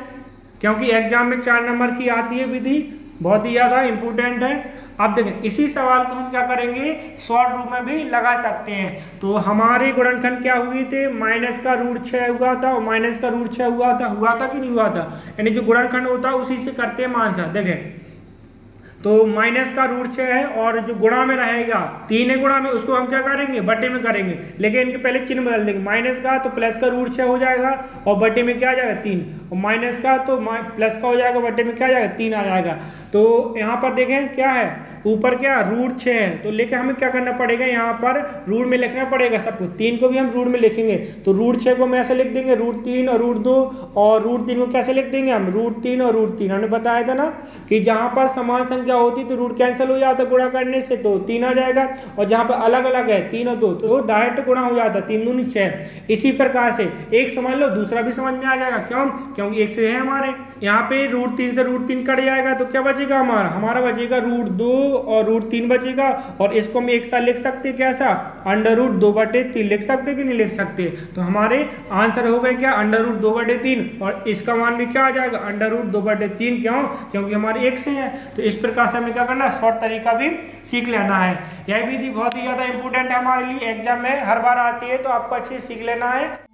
क्योंकि एग्जाम में 4 नंबर की आती है विधि, बहुत ही ज़्यादा इंपॉर्टेंट है। अब देखें इसी सवाल को हम क्या करेंगे? शॉर्ट रूप में भी लगा सकते हैं। तो हमारे गुणनखंड क्या हुए थे? माइनस का √6 हुआ था, और माइनस का √6 हुआ था कि नहीं हुआ था? यानी जो गुणनखंड होता है उसी से करते हैं आंसर। देखें तो माइनस का रूट 6 है और जो गुणा में रहेगा 3 है गुणा में, उसको हम क्या करेंगे बटे में करेंगे, लेकिन इनके पहले चिन्ह बदल देंगे। माइनस का तो प्लस का रूट 6 हो जाएगा और बटे में क्या आ जाएगा 3, और माइनस का तो प्लस का हो जाएगा, बटे में क्या आ जाएगा 3 आ जाएगा। तो यहाँ पर देखें क्या है, ऊपर क्या रूट 6 है, तो लेके हमें क्या करना पड़ेगा, यहाँ पर रूट में लिखना पड़ेगा सबको। 3 को भी हम रूट में लिखेंगे, तो रूट 6 को हम ऐसे लिख देंगे रूट 3 और रूट 2, और रूट 3 को कैसे लिख देंगे हम रूट 3 और रूट 3। हमने बताया था ना कि जहाँ पर समान संख्या होती तो रूट कैंसिल हो जाता गुणा करने से, तो 3 आ जाएगा, और जहाँ पर अलग अलग है 3 और 2 तो डायरेक्ट गुणा हो जाता, 3 दूनी 6। इसी प्रकार से एक समझ लो दूसरा भी समझ में आ जाएगा, क्यों, क्योंकि एक से है हमारे यहाँ पे रूट 3 से रूट 3 कट जाएगा, तो क्या बचेगा हमारा बचेगा रूट 2 और रूट 3 बचेगा, और इसको हम एक साथ लिख सकते कैसा, अंडर रूट 2/3 लिख सकते कि नहीं लिख सकते। तो हमारे आंसर हो गए क्या अंडर रूट 2/3, और इसका मान भी क्या आ जाएगा अंडर रूट 2/3, क्यों, क्योंकि हमारे एक से हैं। तो इस प्रकार से हमें क्या करना है, शॉर्ट तरीका भी सीख लेना है। यह विधि बहुत ही ज्यादा इंपॉर्टेंट है हमारे लिए, एग्जाम में हर बार आती है, तो आपको अच्छे से सीख लेना है।